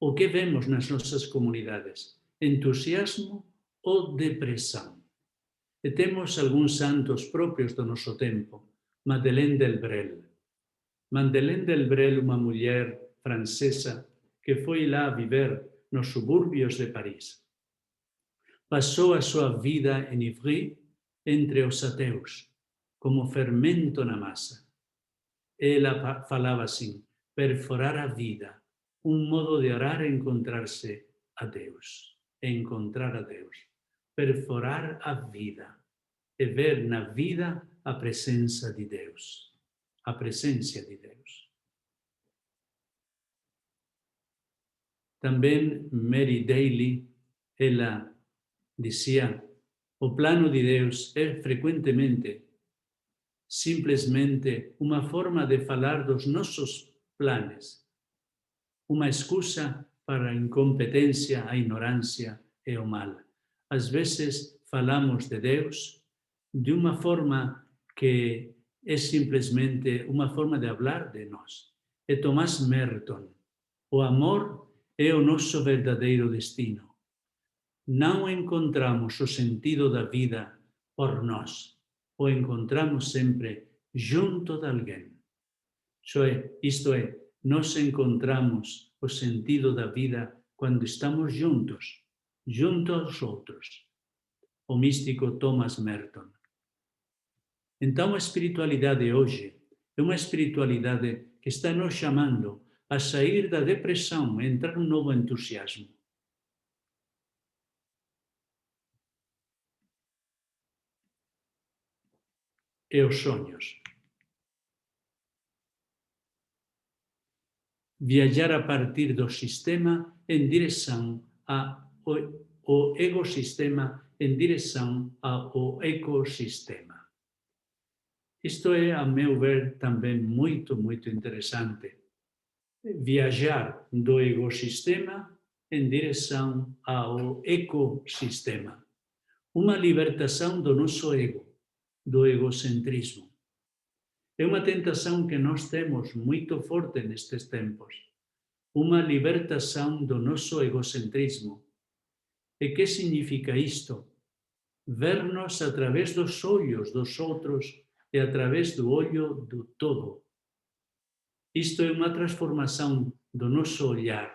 O que vemos nas nossas comunidades? Entusiasmo ou depressão? E temos alguns santos próprios do nosso tempo. Madeleine Delbrel. Madeleine Delbrel, uma mulher francesa que foi lá viver nos subúrbios de Paris. Passou a sua vida em Ivry, entre os ateus, como fermento na massa. Ela falava assim: perforar a vida, modo de orar e encontrar-se a Deus, encontrar a Deus. Perforar a vida e ver na vida a presença de Deus, a presença de Deus. Também Mary Daly, ela dizia: o plano de Deus é frequentemente simplesmente uma forma de falar dos nossos planos, uma excusa para a incompetência, a ignorância e o mal. Às vezes falamos de Deus de uma forma que é simplesmente uma forma de falar de nós. É Thomas Merton: o amor é o nosso verdadeiro destino. Não encontramos o sentido da vida por nós, o encontramos sempre junto de alguém. Isto é, nós encontramos o sentido da vida quando estamos juntos, junto aos outros. O místico Thomas Merton. Então, a espiritualidade hoje é uma espiritualidade que está nos chamando a sair da depressão, a entrar num novo entusiasmo. E os sonhos. Viajar a partir do sistema em direção ao ecossistema, em direção ao ecossistema. Isto é, a meu ver, também muito, muito interessante. Viajar do ecossistema em direção ao ecossistema. Uma libertação do nosso ego, do egocentrismo. É uma tentação que nós temos muito forte nestes tempos. Uma libertação do nosso egocentrismo. E que significa isto? Ver-nos através dos olhos dos outros e através do olho do todo. Isto é uma transformação do nosso olhar.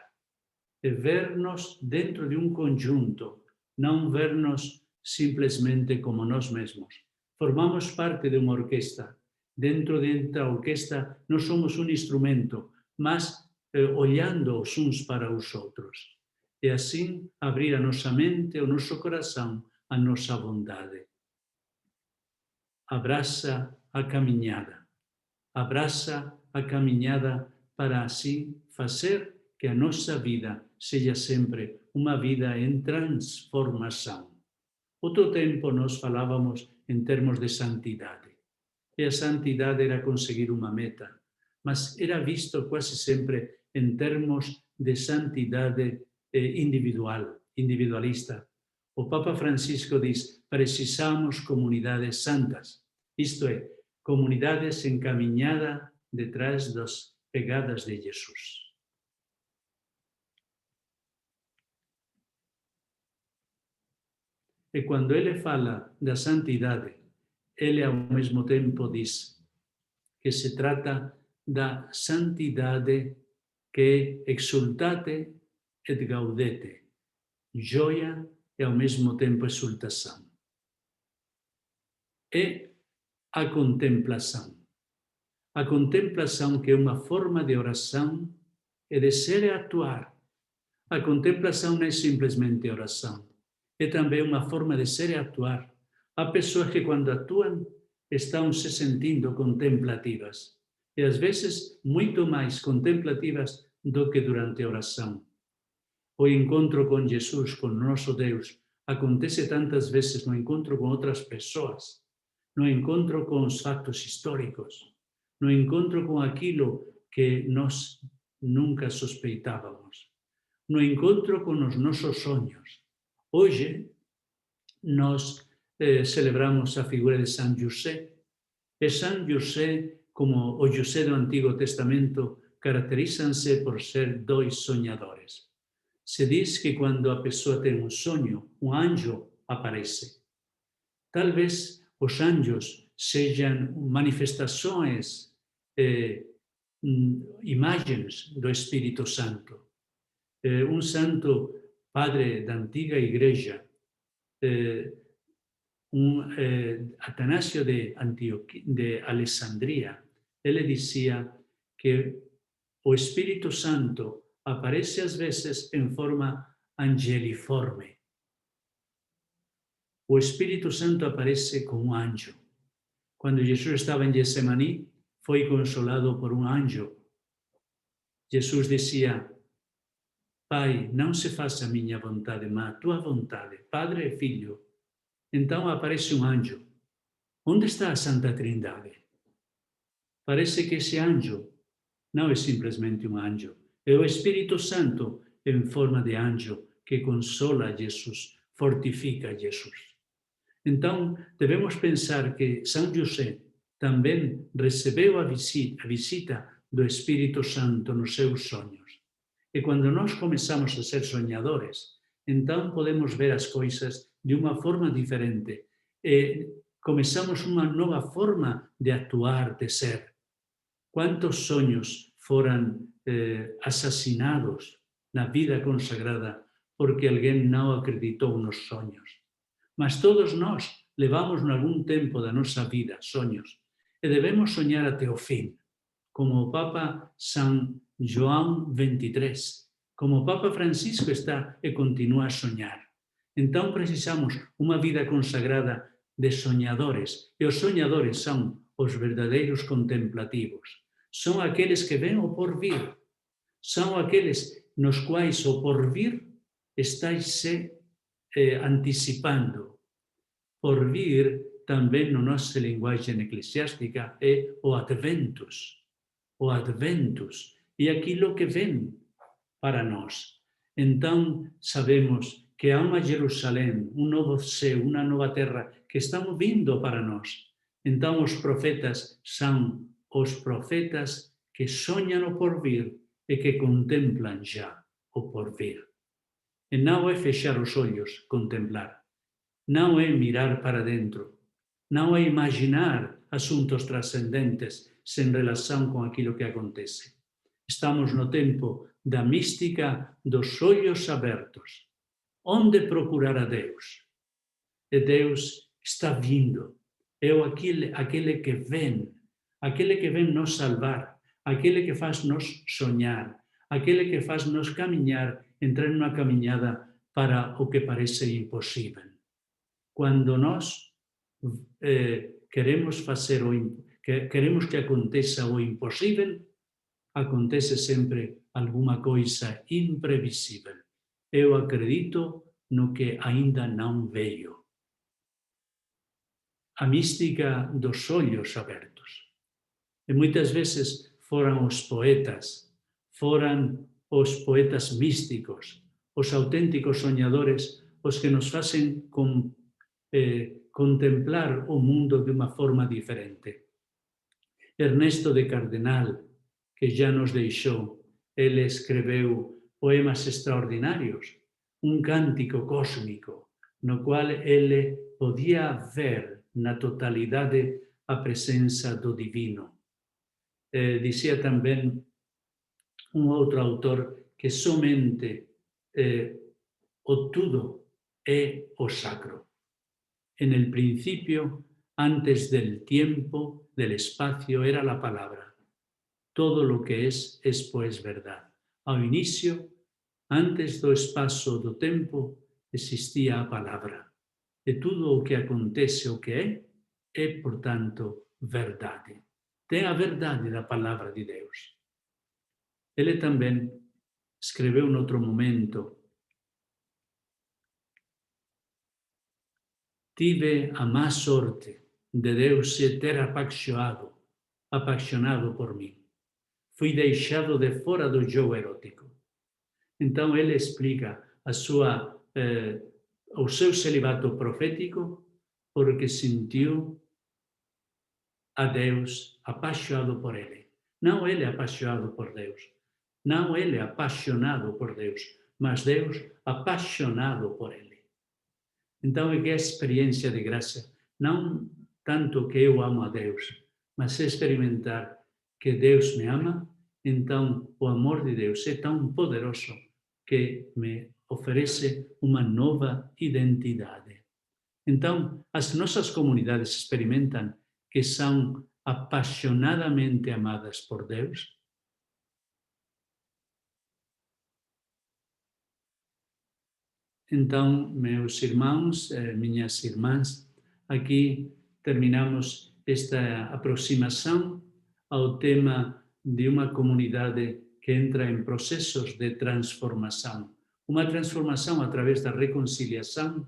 É ver-nos dentro de um conjunto, não ver-nos simplesmente como nós mesmos. Formamos parte de uma orquestra. Dentro da orquestra, nós somos um instrumento, mas olhando os uns para os outros. E assim abrir a nossa mente, o nosso coração, a nossa bondade. Abraça a caminhada. Abraça a caminhada para assim fazer que a nossa vida seja sempre uma vida em transformação. Outro tempo nós falávamos em termos de santidade. E a santidade era conseguir uma meta, mas era visto quase sempre em termos de santidade individualista. O Papa Francisco diz: precisamos comunidades santas, isto é, comunidades encaminhadas detrás das pegadas de Jesus. E quando ele fala da santidade, ele ao mesmo tempo diz que se trata da santidade que é exultate et gaudete, joia e ao mesmo tempo exultação. E a contemplação. A contemplação, que é uma forma de oração e de ser e atuar. A contemplação não é simplesmente oração, é também uma forma de ser e atuar. Há pessoas que, quando atuam, estão se sentindo contemplativas, e às vezes muito mais contemplativas do que durante a oração. O encontro com Jesus, com nosso Deus, acontece tantas vezes no encontro com outras pessoas, no encontro com os fatos históricos, no encontro com aquilo que nós nunca suspeitávamos, no encontro com os nossos sonhos. Hoje, nós celebramos a figura de São José. E São José, como o José do Antigo Testamento, caracterizam-se por ser dois sonhadores. Se diz que quando a pessoa tem um sonho, um anjo aparece. Talvez os anjos sejam manifestações, imagens do Espírito Santo. Um santo padre da antiga igreja, Atanásio de Alessandria, ele dizia que o Espírito Santo aparece às vezes em forma angeliforme. O Espírito Santo aparece como um anjo. Quando Jesus estava em Getsemaní, foi consolado por um anjo. Jesus dizia: Pai, não se faça a minha vontade, mas a tua vontade, Padre e Filho. Então aparece um anjo. Onde está a Santa Trindade? Parece que esse anjo não é simplesmente um anjo, é o Espírito Santo em forma de anjo que consola Jesus, fortifica Jesus. Então, devemos pensar que São José também recebeu a visita do Espírito Santo nos seus sonhos. E quando nós começamos a ser sonhadores, então podemos ver as coisas de uma forma diferente e começamos uma nova forma de atuar, de ser. Quantos sonhos foram assassinados na vida consagrada porque alguém não acreditou nos sonhos? Mas todos nós levamos em algum tempo da nossa vida sonhos e devemos sonhar até o fim, como o Papa São João XXIII, como o Papa Francisco está e continua a sonhar. Então precisamos uma vida consagrada de sonhadores, e os sonhadores são os verdadeiros contemplativos. São aqueles que veem o porvir, são aqueles nos quais o porvir está se antecipando. Porvir, também na nossa linguagem eclesiástica, é o adventus. O adventus é aquilo que vem para nós. Então, sabemos que há uma Jerusalém, um novo céu, uma nova terra que estão vindo para nós. Então, os profetas são os profetas que sonham o porvir e que contemplam já o porvir. E não é fechar os olhos, contemplar. Não é mirar para dentro. Não é imaginar assuntos transcendentes sem relação com aquilo que acontece. Estamos no tempo da mística dos olhos abertos. Onde procurar a Deus? E Deus está vindo. É aquele que vem nos salvar, aquele que faz nos sonhar, aquele que faz nos caminhar, entrar numa caminhada para o que parece impossível. Quando nós queremos que aconteça o impossível, acontece sempre alguma coisa imprevisível. Eu acredito no que ainda não veio. A mística dos olhos abertos. E muitas vezes foram os poetas místicos, os autênticos sonhadores, os que nos fazem contemplar o mundo de uma forma diferente. Ernesto de Cardenal, que já nos deixou, ele escreveu poemas extraordinários, um cântico cósmico, no qual ele podia ver na totalidade a presença do divino. Dizia também um outro autor que somente o tudo é o sacro. En el principio, antes del tiempo, del espacio, era la palabra. Todo lo que es pues verdad. Ao inicio, antes do espaço do tempo, existía a palavra. E tudo o que acontece, o que é, portanto, verdade. Tem a verdade da palavra de Deus. Ele também escreveu em outro momento: tive a má sorte de Deus se ter apaixonado por mim. Fui deixado de fora do jogo erótico. Então ele explica o seu celibato profético porque sentiu a Deus apaixonado por ele. Não ele apaixonado por Deus. Não ele apaixonado por Deus, mas Deus apaixonado por ele. Então é que a experiência de graça, não tanto que eu amo a Deus, mas experimentar que Deus me ama, então o amor de Deus é tão poderoso que me oferece uma nova identidade. Então, as nossas comunidades experimentam que são apaixonadamente amadas por Deus. Então, meus irmãos, minhas irmãs, aqui terminamos esta aproximação ao tema de uma comunidade que entra em processos de transformação. Uma transformação através da reconciliação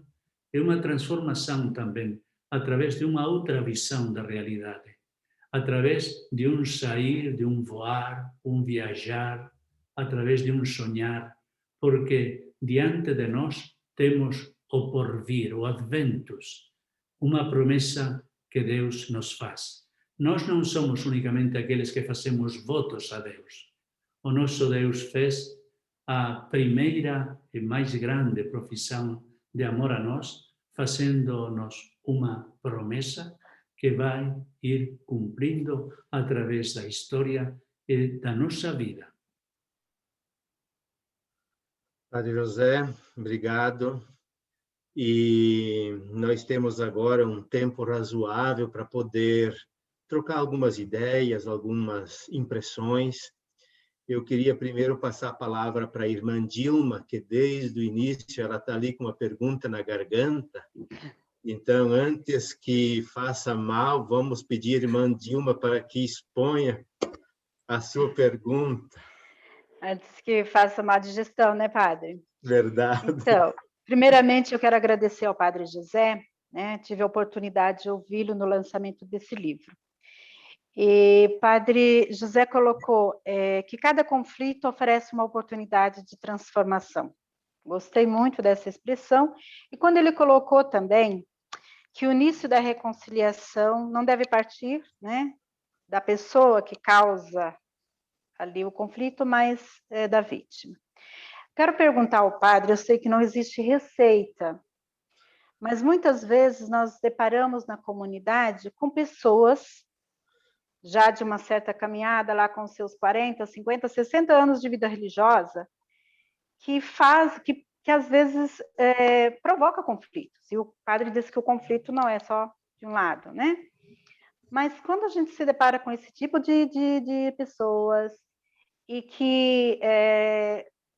e uma transformação também através de uma outra visão da realidade. Através de um sair, de um voar, um viajar, através de um sonhar, porque diante de nós temos o porvir, o adventus, uma promessa que Deus nos faz. Nós não somos unicamente aqueles que fazemos votos a Deus. O nosso Deus fez a primeira e mais grande profissão de amor a nós, fazendo-nos uma promessa que vai ir cumprindo através da história e da nossa vida. Padre José, obrigado. E nós temos agora um tempo razoável para poder trocar algumas ideias, algumas impressões. Eu queria primeiro passar a palavra para a irmã Dilma, que desde o início ela está ali com uma pergunta na garganta. Então, antes que faça mal, vamos pedir à irmã Dilma para que exponha a sua pergunta. Antes que faça má digestão, né, padre? Verdade. Então, primeiramente eu quero agradecer ao padre José, né? Tive a oportunidade de ouvi-lo no lançamento desse livro. E padre José colocou que cada conflito oferece uma oportunidade de transformação. Gostei muito dessa expressão. E quando ele colocou também que o início da reconciliação não deve partir, né, da pessoa que causa ali o conflito, mas da vítima. Quero perguntar ao padre, eu sei que não existe receita, mas muitas vezes nós deparamos na comunidade com pessoas já de uma certa caminhada, lá com seus 40, 50, 60 anos de vida religiosa, que às vezes provoca conflitos. E o padre disse que o conflito não é só de um lado, né? Mas quando a gente se depara com esse tipo de pessoas e que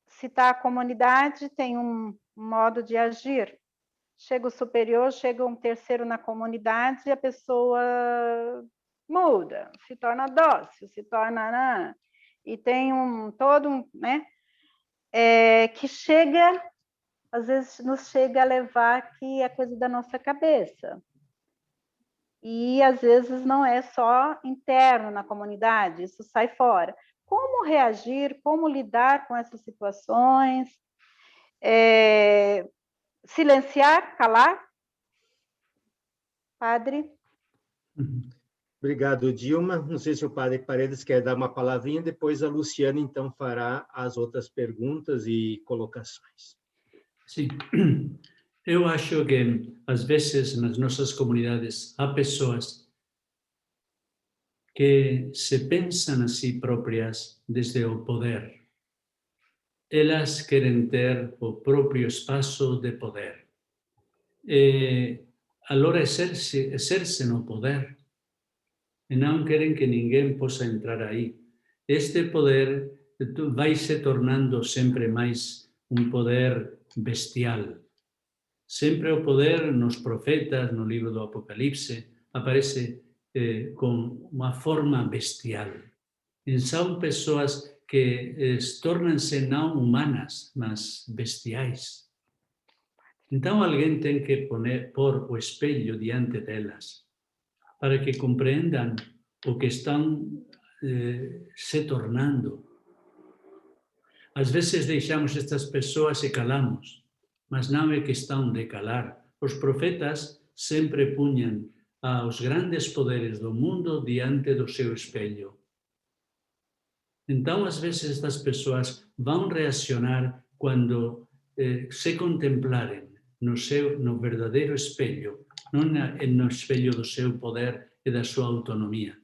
se está a comunidade tem um modo de agir, chega o superior, chega um terceiro na comunidade e a pessoa muda, se torna dócil, se torna... E tem né? Que chega, às vezes nos chega a levar que é coisa da nossa cabeça. E às vezes não é só interno na comunidade, isso sai fora. Como reagir, como lidar com essas situações? Silenciar, calar? Padre? Obrigado, Dilma. Não sei se o padre Paredes quer dar uma palavrinha, depois a Luciana, então, fará as outras perguntas e colocações. Sim, eu acho que, às vezes, nas nossas comunidades, há pessoas que se pensam a si próprias desde o poder. Elas querem ter o próprio espaço de poder. E allora exerce no poder e não querem que ninguém possa entrar aí. Este poder vai se tornando sempre mais poder bestial. Sempre o poder nos profetas, no livro do Apocalipse, aparece com uma forma bestial. E são pessoas que tornam-se não humanas, mas bestiais. Então alguém tem que pôr o espelho diante delas para que compreendam o que estão se tornando. Às vezes deixamos estas pessoas e calamos, mas não é questão de calar. Os profetas sempre punham aos grandes poderes do mundo diante do seu espelho. Então, às vezes, estas pessoas vão reaccionar quando se contemplarem no verdadeiro espelho, não no espelho do seu poder e da sua autonomia.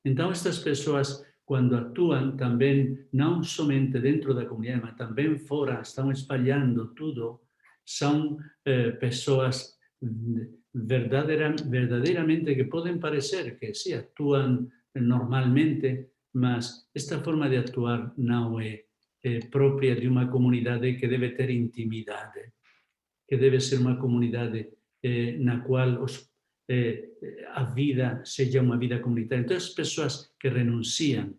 Então, estas pessoas, quando atuam também, não somente dentro da comunidade, mas também fora, estão espalhando tudo, são pessoas verdadeiramente que podem parecer que sim, atuam normalmente, mas esta forma de atuar não é própria de uma comunidade que deve ter intimidade, que deve ser uma comunidade na qual a vida seja uma vida comunitária. Então, as pessoas que renunciam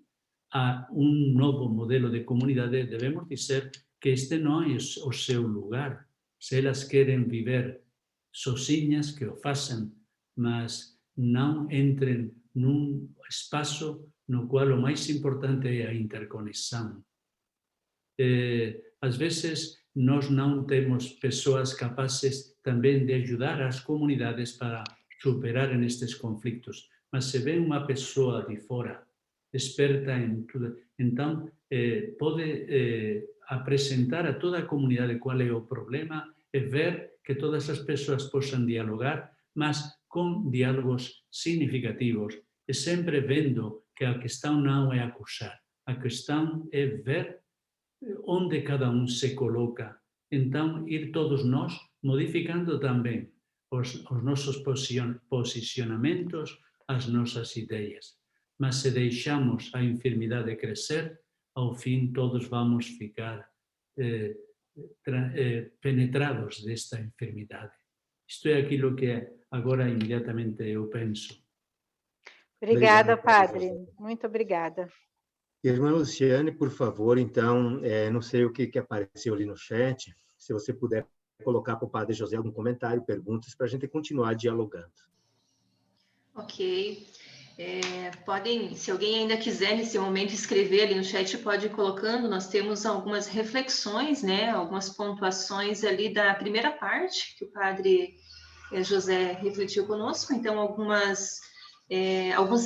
a novo modelo de comunidade, devemos dizer que este não é o seu lugar. Se elas querem viver sozinhas, que o façam, mas não entrem num espaço no qual o mais importante é a interconexão. Às vezes, nós não temos pessoas capazes também de ajudar as comunidades para superarem estes conflitos, mas se vem uma pessoa de fora, experta em tudo, então pode apresentar a toda a comunidade qual é o problema e ver que todas as pessoas possam dialogar, mas com diálogos significativos, e sempre vendo que a questão não é acusar, a questão é ver onde cada um se coloca. Então, ir todos nós modificando também os nossos posicionamentos, as nossas ideias. Mas se deixamos a enfermidade crescer, ao fim todos vamos ficar penetrados desta enfermidade. Isto é aquilo que agora imediatamente eu penso. Obrigada, Padre. Muito obrigada. Irmã Luciane, por favor, então, não sei o que apareceu ali no chat, se você puder colocar para o Padre José algum comentário, perguntas, para a gente continuar dialogando. Ok. Podem, se alguém ainda quiser, nesse momento, escrever ali no chat, pode ir colocando. Nós temos algumas reflexões, né? Algumas pontuações ali da primeira parte, que o Padre José refletiu conosco. Então, alguns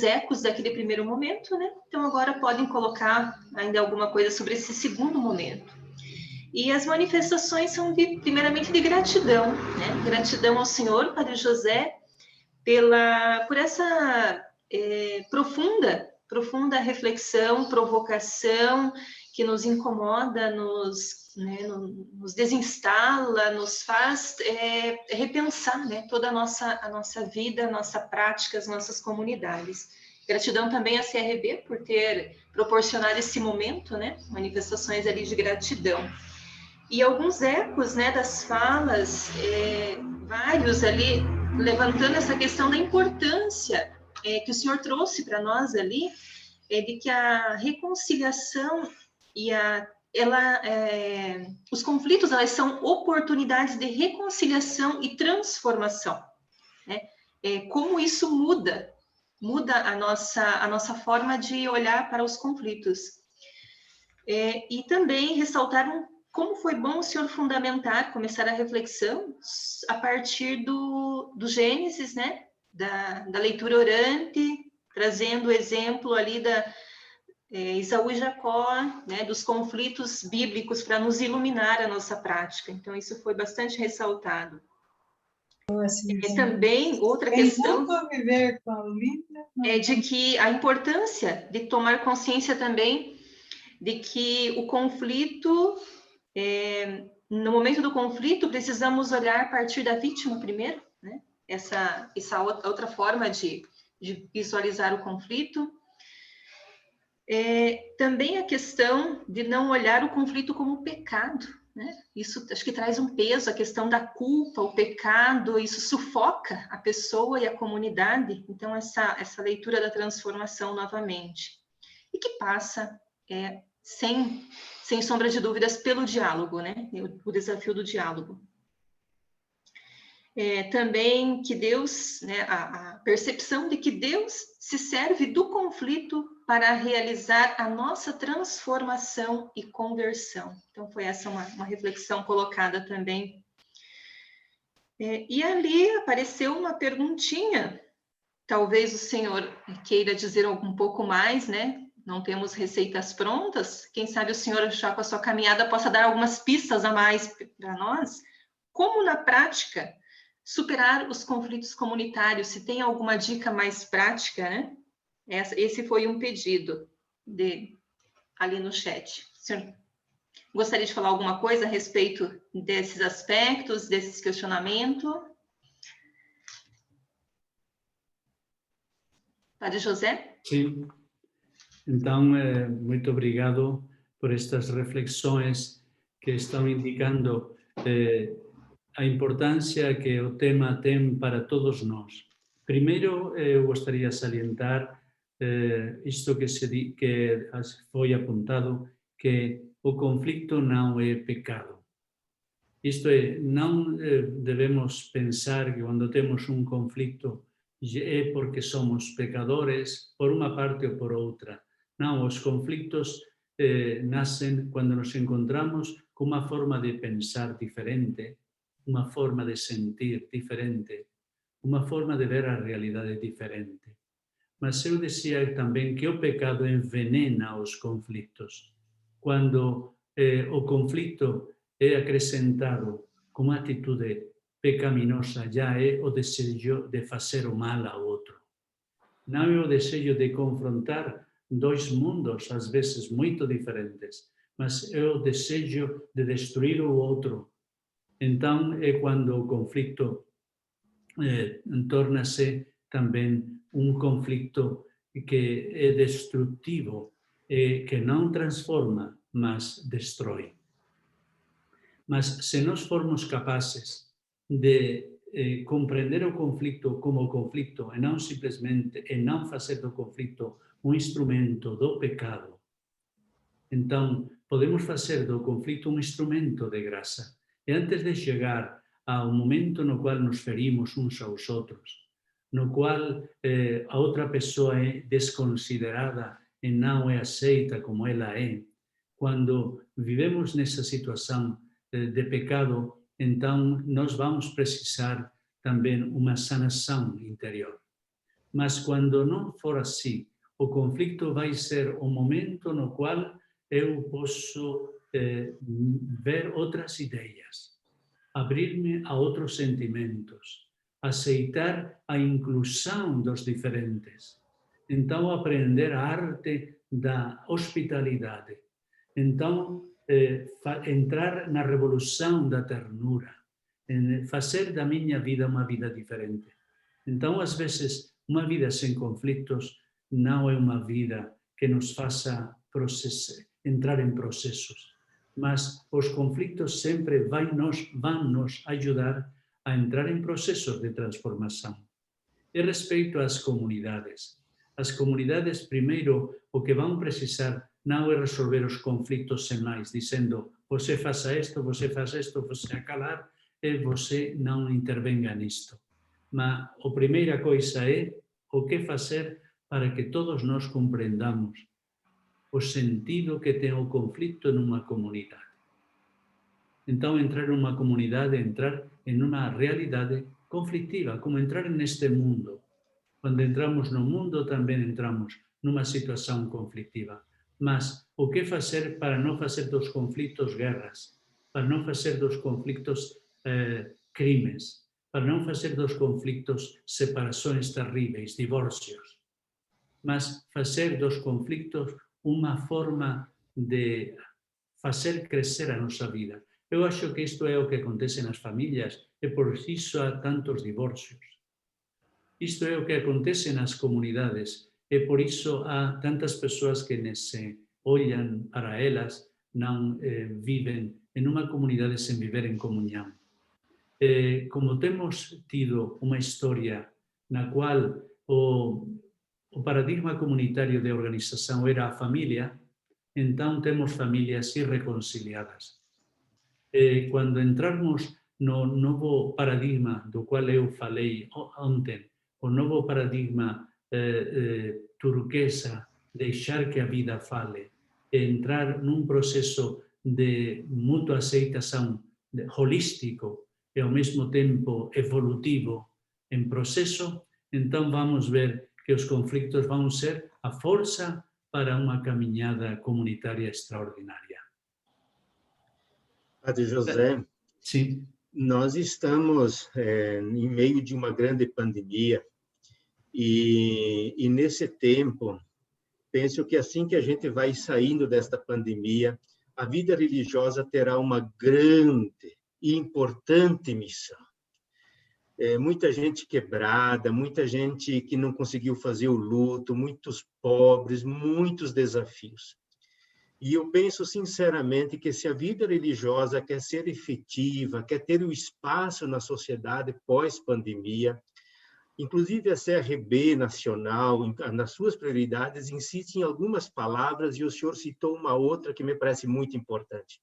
ecos daquele primeiro momento, né? Então, agora podem colocar ainda alguma coisa sobre esse segundo momento. E as manifestações são, primeiramente, de gratidão, né? Gratidão ao Senhor, Padre José, por essa profunda reflexão, provocação, que nos incomoda, nos desinstala, nos faz repensar, né, toda a nossa vida, a nossa prática, as nossas comunidades. Gratidão também à CRB por ter proporcionado esse momento, né, manifestações ali de gratidão. E alguns ecos, né, das falas, vários ali, levantando essa questão da importância que o Senhor trouxe para nós ali, de que a reconciliação e os conflitos, elas são oportunidades de reconciliação e transformação, né? Como isso muda a nossa forma de olhar para os conflitos. E também ressaltar como foi bom o Senhor começar a reflexão a partir do Gênesis, né? Da leitura orante, trazendo o exemplo ali da Esaú e Jacó, né, dos conflitos bíblicos para nos iluminar a nossa prática. Então, isso foi bastante ressaltado. E também, outra questão conviver com a Olívia, é de que a importância de tomar consciência também de que o conflito, no momento do conflito, precisamos olhar a partir da vítima primeiro, né? Essa outra forma de visualizar o conflito. Também a questão de não olhar o conflito como pecado, né? Isso acho que traz um peso, a questão da culpa, o pecado, isso sufoca a pessoa e a comunidade. Então, essa leitura da transformação novamente. E que passa, sem sombra de dúvidas, pelo diálogo, né? O desafio do diálogo. Também que Deus, né, a percepção de que Deus se serve do conflito para realizar a nossa transformação e conversão. Então, foi essa uma reflexão colocada também. E ali apareceu uma perguntinha. Talvez o senhor queira dizer um pouco mais, né? Não temos receitas prontas. Quem sabe o senhor, já com a sua caminhada, possa dar algumas pistas a mais para nós. Como, na prática, superar os conflitos comunitários? Se tem alguma dica mais prática, né? Esse foi um pedido ali no chat. O senhor gostaria de falar alguma coisa a respeito desses aspectos, desses questionamentos? Padre José? Sim. Então, muito obrigado por estas reflexões que estão indicando a importância que o tema tem para todos nós. Primeiro, eu gostaria de salientar isto que foi apontado, que o conflito não é pecado. Isto é, não devemos pensar que quando temos um conflito é porque somos pecadores, por uma parte ou por outra. Não, os conflitos nascem quando nos encontramos com uma forma de pensar diferente, uma forma de sentir diferente, uma forma de ver a realidade diferente. Mas eu dizia também que o pecado envenena os conflitos. Quando o conflito é acrescentado com uma atitude pecaminosa, já é o desejo de fazer o mal ao outro. Não é o desejo de confrontar dois mundos, às vezes muito diferentes, mas é o desejo de destruir o outro. Então, é quando o conflito torna-se também um conflito que é destrutivo, que não transforma, mas destrói. Mas se nós formos capazes de compreender o conflito como conflito e não simplesmente não fazer do conflito um instrumento do pecado, então podemos fazer do conflito um instrumento de graça. E antes de chegar ao momento no qual nos ferimos uns aos outros, no qual a outra pessoa é desconsiderada e não é aceita como ela é, quando vivemos nessa situação de pecado, então nós vamos precisar também uma sanação interior. Mas quando não for assim, o conflito vai ser o momento no qual eu posso ver outras ideias, abrir-me a outros sentimentos, aceitar a inclusão dos diferentes. Então, aprender a arte da hospitalidade. Então, entrar na revolução da ternura, fazer da minha vida uma vida diferente. Então, às vezes, uma vida sem conflitos não é uma vida que nos faça entrar em processos, mas os conflitos sempre vão nos ajudar a entrar em processos de transformação. E respeito às comunidades. As comunidades, primeiro, o que vão precisar não é resolver os conflitos sem mais, dizendo você faça isto, você acalar e você não intervenga nisto. Mas a primeira coisa é o que fazer para que todos nós compreendamos o sentido que tem o conflito numa comunidade. Então, entrar numa comunidade é entrar em uma realidade conflitiva, como entrar neste mundo. Quando entramos no mundo, também entramos numa situação conflitiva. Mas o que fazer para não fazer dos conflitos guerras, para não fazer dos conflitos crimes, para não fazer dos conflitos separações terríveis, divórcios, mas fazer dos conflitos uma forma de fazer crescer a nossa vida. Eu acho que isto é o que acontece nas famílias e por isso há tantos divórcios. Isto é o que acontece nas comunidades e por isso há tantas pessoas que se olham para elas, não vivem em uma comunidade sem viver em comunhão. Como temos tido uma história na qual o paradigma comunitário de organização era a família, então temos famílias irreconciliadas. Quando entrarmos no novo paradigma do qual eu falei ontem, o novo paradigma turquesa, deixar que a vida fale, entrar num processo de mútua aceitação holístico e ao mesmo tempo evolutivo em processo, então vamos ver que os conflitos vão ser a força para uma caminhada comunitária extraordinária. Padre José, sim. Nós estamos em meio de uma grande pandemia e nesse tempo, penso que assim que a gente vai saindo desta pandemia, a vida religiosa terá uma grande e importante missão. Muita gente quebrada, muita gente que não conseguiu fazer o luto, muitos pobres, muitos desafios. E eu penso sinceramente que se a vida religiosa quer ser efetiva, quer ter o espaço na sociedade pós-pandemia, inclusive a CRB nacional, nas suas prioridades, insiste em algumas palavras, e o senhor citou uma outra que me parece muito importante.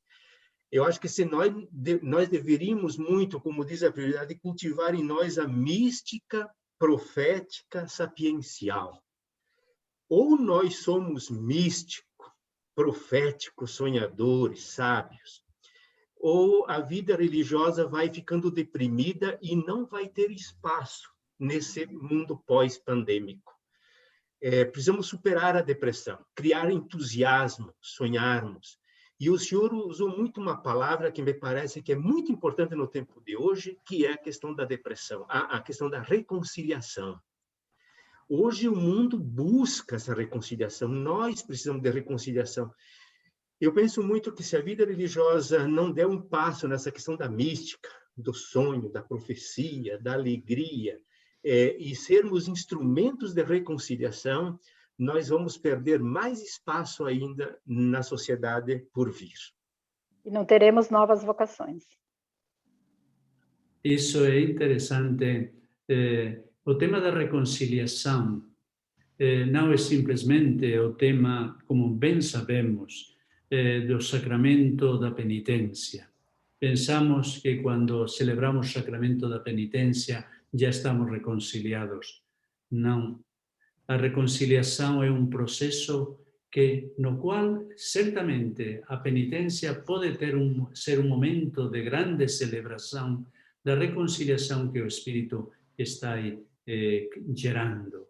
Eu acho que se nós deveríamos muito, como diz a prioridade, cultivar em nós a mística profética sapiencial. Ou nós somos místicos, proféticos, sonhadores, sábios, ou a vida religiosa vai ficando deprimida e não vai ter espaço nesse mundo pós-pandêmico. Precisamos superar a depressão, criar entusiasmo, sonharmos. E o senhor usou muito uma palavra que me parece que é muito importante no tempo de hoje, que é a questão da depressão, a questão da reconciliação. Hoje o mundo busca essa reconciliação, nós precisamos de reconciliação. Eu penso muito que se a vida religiosa não der um passo nessa questão da mística, do sonho, da profecia, da alegria, e sermos instrumentos de reconciliação, nós vamos perder mais espaço ainda na sociedade por vir. E não teremos novas vocações. Isso é interessante. O tema da reconciliação não é simplesmente o tema, como bem sabemos, do sacramento da penitência. Pensamos que quando celebramos o sacramento da penitência já estamos reconciliados. Não. A reconciliação é um processo no qual, certamente, a penitência pode ser um momento de grande celebração da reconciliação que o Espírito está gerando.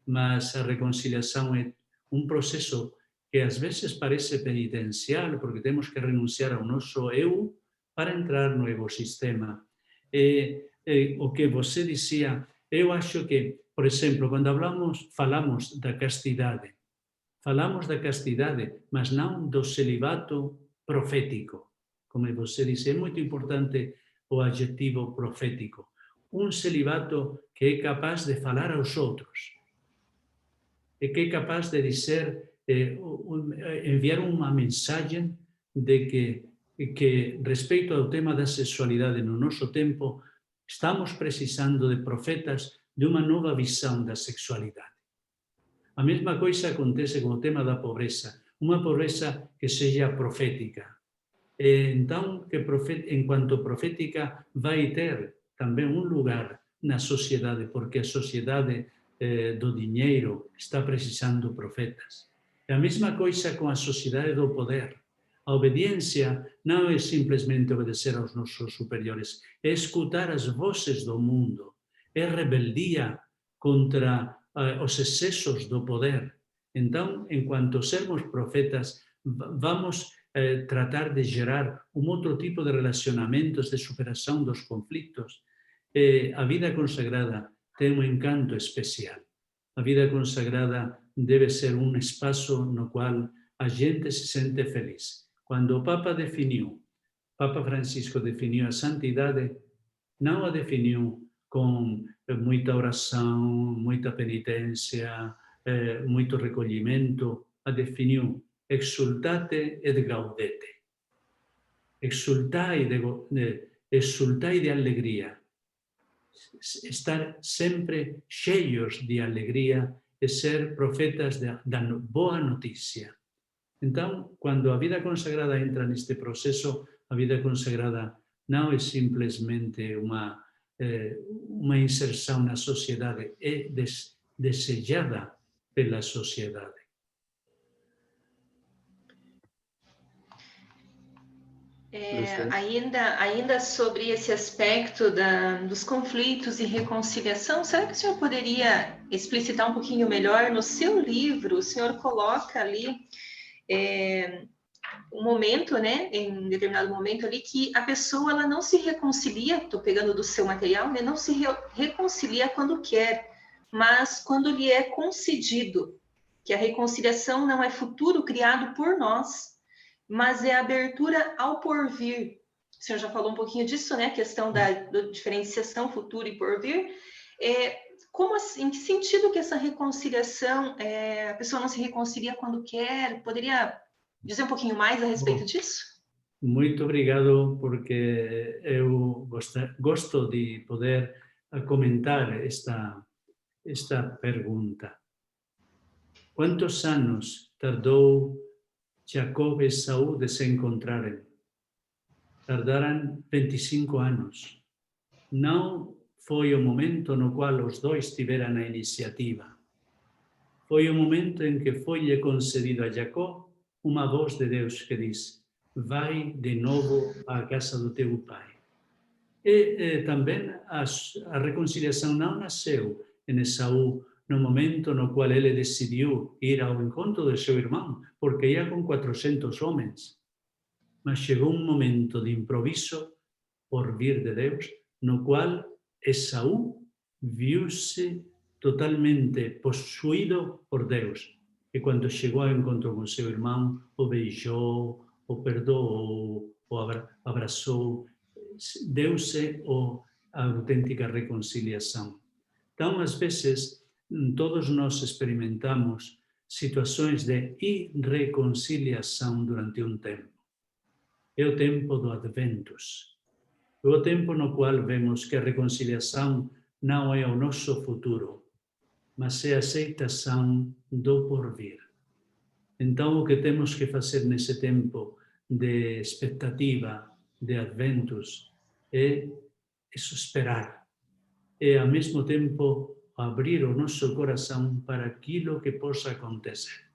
Mas a reconciliação é um processo que às vezes parece penitencial, porque temos que renunciar ao nosso eu para entrar no ecossistema. O que você dizia, eu acho que, por exemplo, quando falamos da castidade, mas não do celibato profético. Como você disse, é muito importante o adjetivo profético. Um celibato que é capaz de falar aos outros, e que é capaz de dizer, enviar uma mensagem de que respeito ao tema da sexualidade no nosso tempo, estamos precisando de profetas de uma nova visão da sexualidade. A mesma coisa acontece com o tema da pobreza, uma pobreza que seja profética. Então, enquanto profética, vai ter também um lugar na sociedade, porque a sociedade do dinheiro está precisando profetas. É a mesma coisa com a sociedade do poder. A obediência não é simplesmente obedecer aos nossos superiores, é escutar as vozes do mundo, é rebeldia contra os excessos do poder. Então, enquanto sermos profetas, vamos tratar de gerar um outro tipo de relacionamentos, de superação dos conflitos. A vida consagrada tem um encanto especial. A vida consagrada deve ser um espaço no qual a gente se sente feliz. Quando o Papa Francisco definiu a santidade, não a definiu com muita oração, muita penitência, muito recolhimento, a definiu exultate et gaudete. Exultai de alegria. Estar sempre cheios de alegria e ser profetas da boa notícia. Então, quando a vida consagrada entra neste processo, a vida consagrada não é simplesmente uma inserção na sociedade, é desejada pela sociedade. Ainda sobre esse aspecto dos conflitos e reconciliação, será que o senhor poderia explicitar um pouquinho melhor? No seu livro, o senhor coloca ali um momento, né, em determinado momento ali, que a pessoa ela não se reconcilia, estou pegando do seu material, né, não se reconcilia quando quer, mas quando lhe é concedido, que a reconciliação não é futuro criado por nós, mas é abertura ao porvir. O senhor já falou um pouquinho disso, né? A questão da diferenciação futuro e porvir. Em que sentido que essa reconciliação, a pessoa não se reconcilia quando quer? Poderia dizer um pouquinho mais a respeito disso? Muito obrigado, porque eu gosto de poder comentar esta pergunta. Quantos anos tardou Jacob e Esaú de se encontrarem? Tardaram 25 anos. Não foi o momento no qual os dois tiveram a iniciativa. Foi o momento em que foi-lhe concedido a Jacó uma voz de Deus que diz: vai de novo à casa do teu pai. E também a reconciliação não nasceu em Esaú no momento no qual ele decidiu ir ao encontro de seu irmão, porque ia com 400 homens. Mas chegou um momento de improviso, por vir de Deus, no qual Esaú viu-se totalmente possuído por Deus. E quando chegou ao encontro com seu irmão, o beijou, o perdoou, o abraçou. Deu-se a autêntica reconciliação. Então, às vezes, todos nós experimentamos situações de irreconciliação durante um tempo. É o tempo do Adventus. É o tempo no qual vemos que a reconciliação não é o nosso futuro, mas é a aceitação do porvir. Então, o que temos que fazer nesse tempo de expectativa, de Adventus, é esperar. E, ao mesmo tempo, abrir o nosso coração para aquilo que possa acontecer.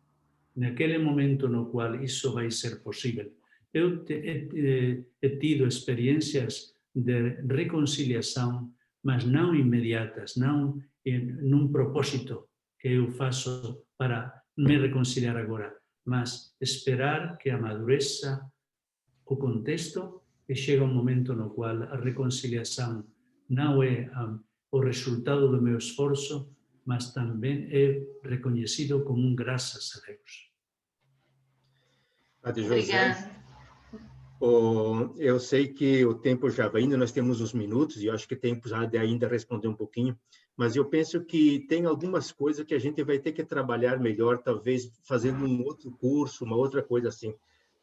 Naquele momento no qual isso vai ser possível. Eu he tido experiências de reconciliação, mas não imediatas, não num propósito que eu faço para me reconciliar agora, mas esperar que amadureça o contexto e chega um momento no qual a reconciliação não é o resultado do meu esforço, mas também é reconhecido como graças a Deus. Padre José, eu sei que o tempo já vai indo, nós temos uns minutos, e eu acho que tem de ainda responder um pouquinho, mas eu penso que tem algumas coisas que a gente vai ter que trabalhar melhor, talvez fazendo um outro curso, uma outra coisa assim.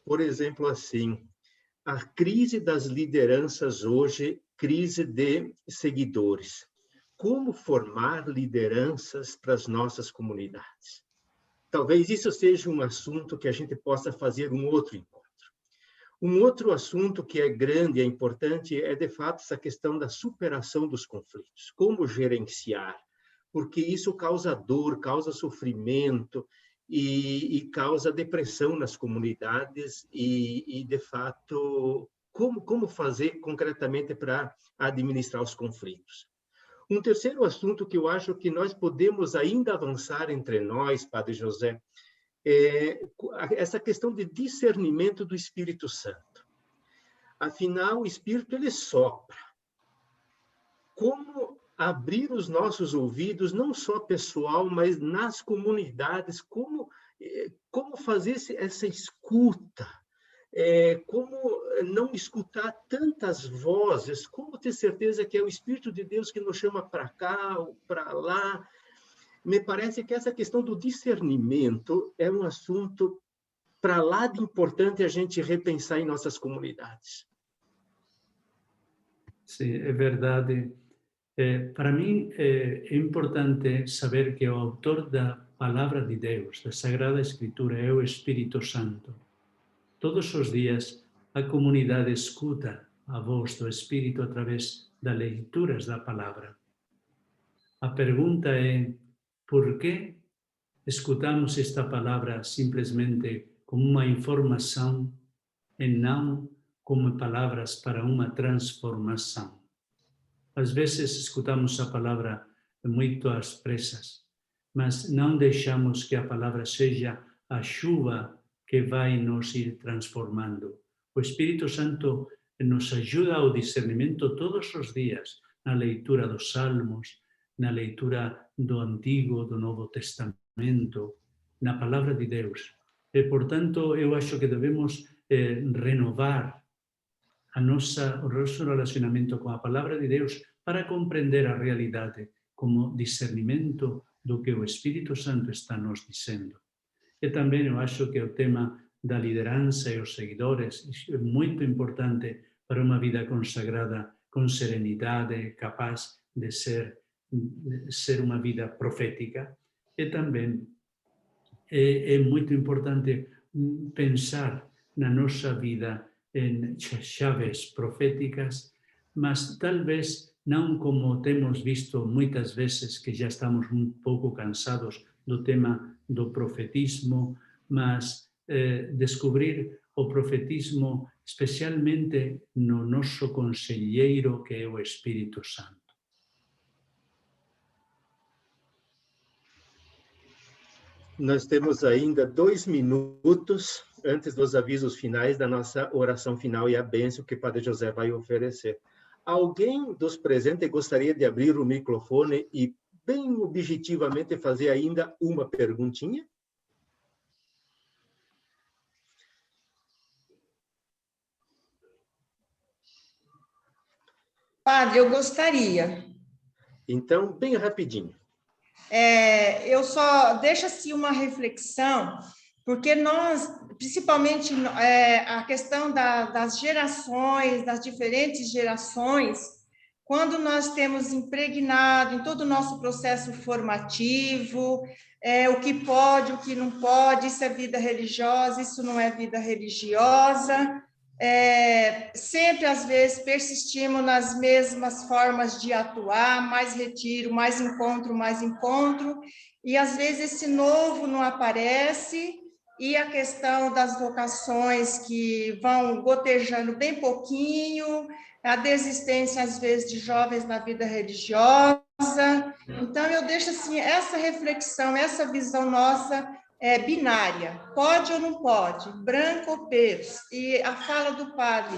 Por exemplo, assim, a crise das lideranças hoje, crise de seguidores. Como formar lideranças para as nossas comunidades? Talvez isso seja um assunto que a gente possa fazer um outro encontro. Um outro assunto que é grande e é importante é, de fato, essa questão da superação dos conflitos. Como gerenciar? Porque isso causa dor, causa sofrimento e causa depressão nas comunidades e de fato, como fazer concretamente para administrar os conflitos? Um terceiro assunto que eu acho que nós podemos ainda avançar entre nós, Padre José, é essa questão de discernimento do Espírito Santo. Afinal, o Espírito, ele sopra. como abrir os nossos ouvidos, não só pessoal, mas nas comunidades, como fazer essa escuta, como não escutar tantas vozes, como ter certeza que é o Espírito de Deus que nos chama para cá ou para lá. Me parece que essa questão do discernimento é um assunto para lá de importante a gente repensar em nossas comunidades. Sim, é verdade. Para mim, é importante saber que o autor da Palavra de Deus, da Sagrada Escritura, é o Espírito Santo. Todos os dias, a comunidade escuta a voz do Espírito através das leituras da Palavra. A pergunta é, por que escutamos esta palavra simplesmente como uma informação e não como palavras para uma transformação? Às vezes escutamos a palavra muito às pressas, mas não deixamos que a palavra seja a chuva que vai nos ir transformando. O Espírito Santo nos ajuda ao discernimento todos os dias, na leitura dos Salmos, na leitura do Antigo, do Novo Testamento, na Palavra de Deus. E, portanto, eu acho que devemos renovar o nosso relacionamento com a Palavra de Deus para compreender a realidade como discernimento do que o Espírito Santo está nos dizendo. E também eu acho que o tema da liderança e os seguidores é muito importante para uma vida consagrada com serenidade, capaz de ser uma vida profética. E também é muito importante pensar na nossa vida em chaves proféticas, mas talvez não como temos visto muitas vezes, que já estamos um pouco cansados do tema do profetismo, mas descobrir o profetismo especialmente no nosso conselheiro, que é o Espírito Santo. Nós temos ainda 2 minutos antes dos avisos finais da nossa oração final e a bênção que o Padre José vai oferecer. Alguém dos presentes gostaria de abrir o microfone e, bem objetivamente, fazer ainda uma perguntinha? Padre, eu gostaria. Então, bem rapidinho. Eu só deixo assim uma reflexão, porque nós, principalmente a questão das gerações, das diferentes gerações, quando nós temos impregnado em todo o nosso processo formativo, o que pode, o que não pode, isso é vida religiosa, isso não é vida religiosa, sempre, às vezes, persistimos nas mesmas formas de atuar, mais retiro, mais encontro, e, às vezes, esse novo não aparece, e a questão das vocações que vão gotejando bem pouquinho, a desistência, às vezes, de jovens na vida religiosa. Então, eu deixo, assim, essa reflexão, essa visão nossa binária, pode ou não pode, branco ou preto, e a fala do padre,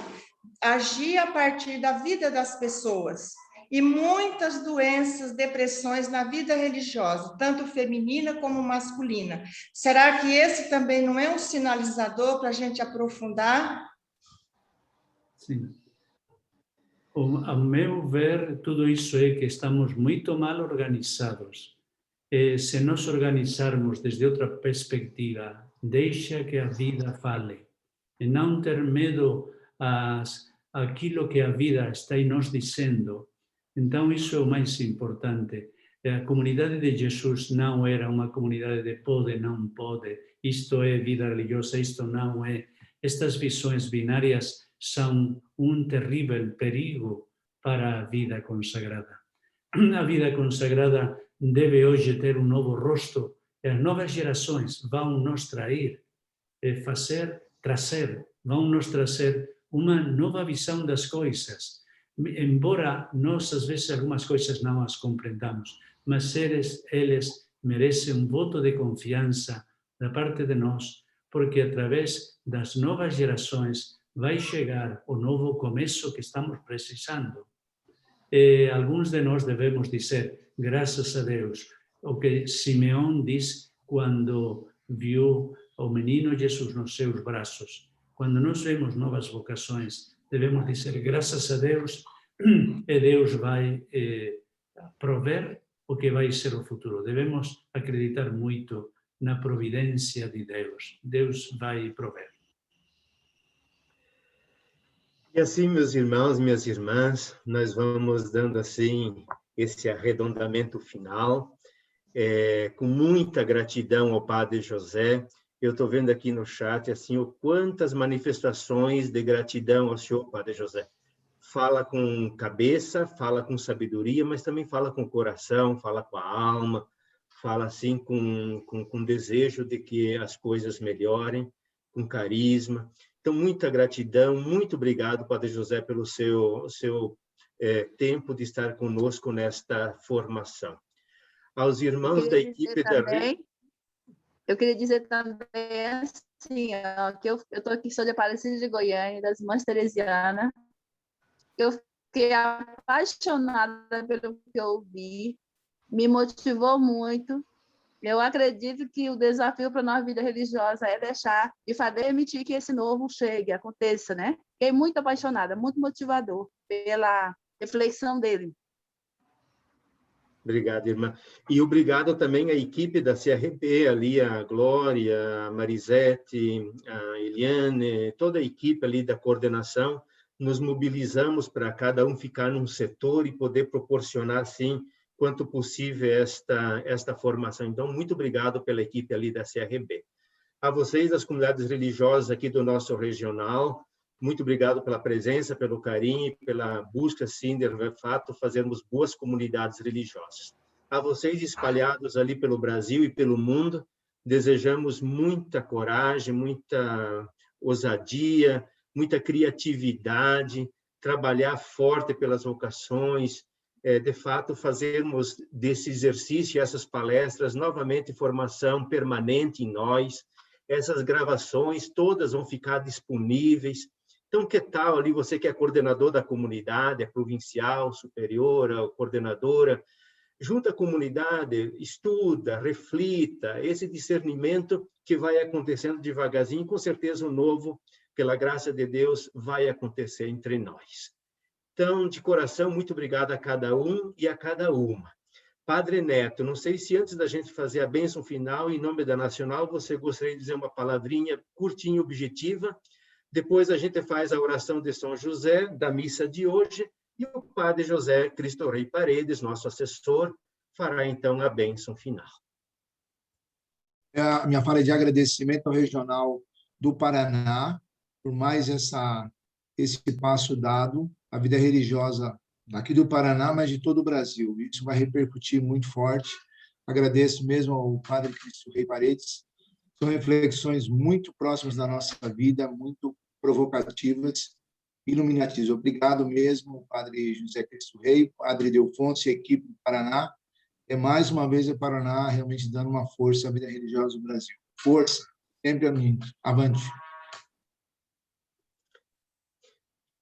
agir a partir da vida das pessoas, e muitas doenças, depressões na vida religiosa, tanto feminina como masculina. Será que esse também não é um sinalizador para a gente aprofundar? Sim. Ao meu ver, tudo isso é que estamos muito mal organizados. Se nos organizarmos desde outra perspectiva, deixa que a vida fale, e não ter medo àquilo que a vida está nos dizendo. Então, isso é o mais importante. A comunidade de Jesus não era uma comunidade de pode, não pode, isto é vida religiosa, isto não é. Estas visões binárias são um terrível perigo para a vida consagrada. A vida consagrada deve hoje ter um novo rosto, e as novas gerações vão nos vão nos trazer uma nova visão das coisas. Embora nós, às vezes, algumas coisas não as compreendamos, mas eles merecem um voto de confiança da parte de nós, porque através das novas gerações vai chegar o novo começo que estamos precisando. alguns de nós devemos dizer, graças a Deus, o que Simeão diz quando viu o menino Jesus nos seus braços. Quando nós vemos novas vocações, devemos dizer, graças a Deus, e Deus vai prover o que vai ser o futuro. Devemos acreditar muito na providência de Deus. Deus vai prover. E assim, meus irmãos, minhas irmãs, nós vamos dando assim esse arredondamento final, com muita gratidão ao Padre José. Eu estou vendo aqui no chat assim o quantas manifestações de gratidão ao senhor, Padre José. Fala com cabeça, fala com sabedoria, mas também fala com o coração, fala com a alma, fala assim com desejo de que as coisas melhorem, com carisma. Então, muita gratidão, muito obrigado, Padre José, pelo seu tempo de estar conosco nesta formação. Aos irmãos da equipe também, eu queria dizer também assim, ó, que eu estou aqui, sou de Aparecida de Goiânia, das Irmãs Teresianas. Eu fiquei apaixonada pelo que eu vi, me motivou muito. Eu acredito que o desafio para a nossa vida religiosa é deixar e permitir que esse novo chegue, aconteça, né? Fiquei muito apaixonada, muito motivador pela reflexão dele. Obrigado, irmã. E obrigado também à equipe da CRP, ali a Glória, a Marisete, a Eliane, toda a equipe ali da coordenação. Nos mobilizamos para cada um ficar num setor e poder proporcionar, sim, quanto possível esta formação. Então, muito obrigado pela equipe ali da CRB. A vocês, das comunidades religiosas aqui do nosso regional, muito obrigado pela presença, pelo carinho, pela busca, sim, de fato, fazermos boas comunidades religiosas. A vocês, espalhados ali pelo Brasil e pelo mundo, desejamos muita coragem, muita ousadia, muita criatividade, trabalhar forte pelas vocações, de fato, fazermos desse exercício, essas palestras, novamente formação permanente em nós. Essas gravações todas vão ficar disponíveis. Então, que tal ali você que é coordenador da comunidade, é provincial, superiora, coordenadora, junta a comunidade, estuda, reflita, esse discernimento que vai acontecendo devagarzinho, com certeza o novo, pela graça de Deus, vai acontecer entre nós. Então, de coração, muito obrigado a cada um e a cada uma. Padre Neto, não sei se antes da gente fazer a bênção final, em nome da Nacional, você gostaria de dizer uma palavrinha curtinha e objetiva. Depois a gente faz a oração de São José, da missa de hoje, e o Padre José Cristo Rei Paredes, nosso assessor, fará então a bênção final. A minha fala é de agradecimento ao Regional do Paraná, por mais esse passo dado, a vida religiosa daqui do Paraná, mas de todo o Brasil. Isso vai repercutir muito forte. Agradeço mesmo ao Padre Cristo Rei Paredes. São reflexões muito próximas da nossa vida, muito provocativas, iluminativas. Obrigado mesmo, Padre José Cristo Rei, Padre Delfonso e a equipe do Paraná. Mais uma vez o Paraná realmente dando uma força à vida religiosa do Brasil. Força, sempre a mim. Avante.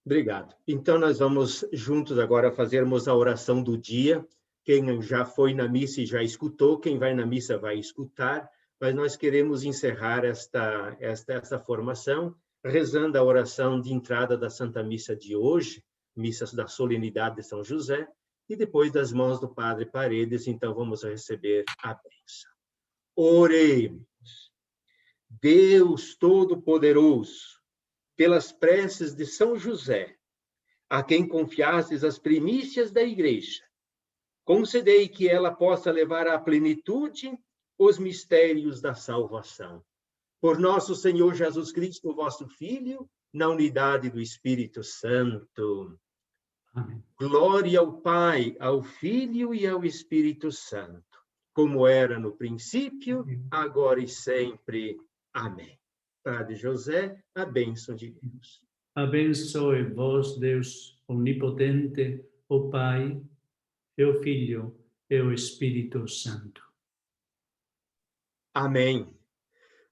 Obrigado. Então, nós vamos juntos agora fazermos a oração do dia. Quem já foi na missa e já escutou, quem vai na missa vai escutar, mas nós queremos encerrar esta formação rezando a oração de entrada da Santa Missa de hoje, missa da solenidade de São José, e depois das mãos do Padre Paredes, então vamos receber a bênção. Oremos. Deus Todo-Poderoso, pelas preces de São José, a quem confiastes as primícias da Igreja, concedei que ela possa levar à plenitude os mistérios da salvação. Por nosso Senhor Jesus Cristo, vosso Filho, na unidade do Espírito Santo. Amém. Glória ao Pai, ao Filho e ao Espírito Santo, como era no princípio, agora e sempre. Amém. Padre José, a bênção de Deus. Abençoe-vos, Deus Onipotente, o Pai, e o Filho, e o Espírito Santo. Amém.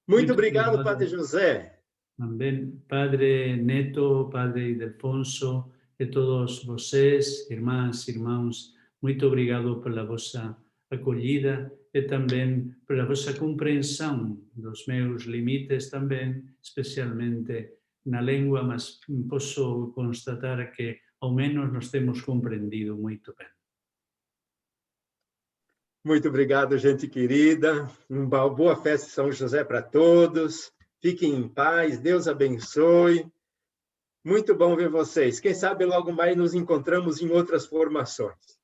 Muito obrigado, Padre José. Também, Padre Neto, Padre Delfonso E todos vocês, irmãs e irmãos, muito obrigado pela vossa acolhida e também pela vossa compreensão dos meus limites também, especialmente na língua, mas posso constatar que ao menos nos temos compreendido muito bem. Muito obrigado, gente querida. Uma boa festa de São José para todos. Fiquem em paz, Deus abençoe. Muito bom ver vocês. Quem sabe logo mais nos encontramos em outras formações.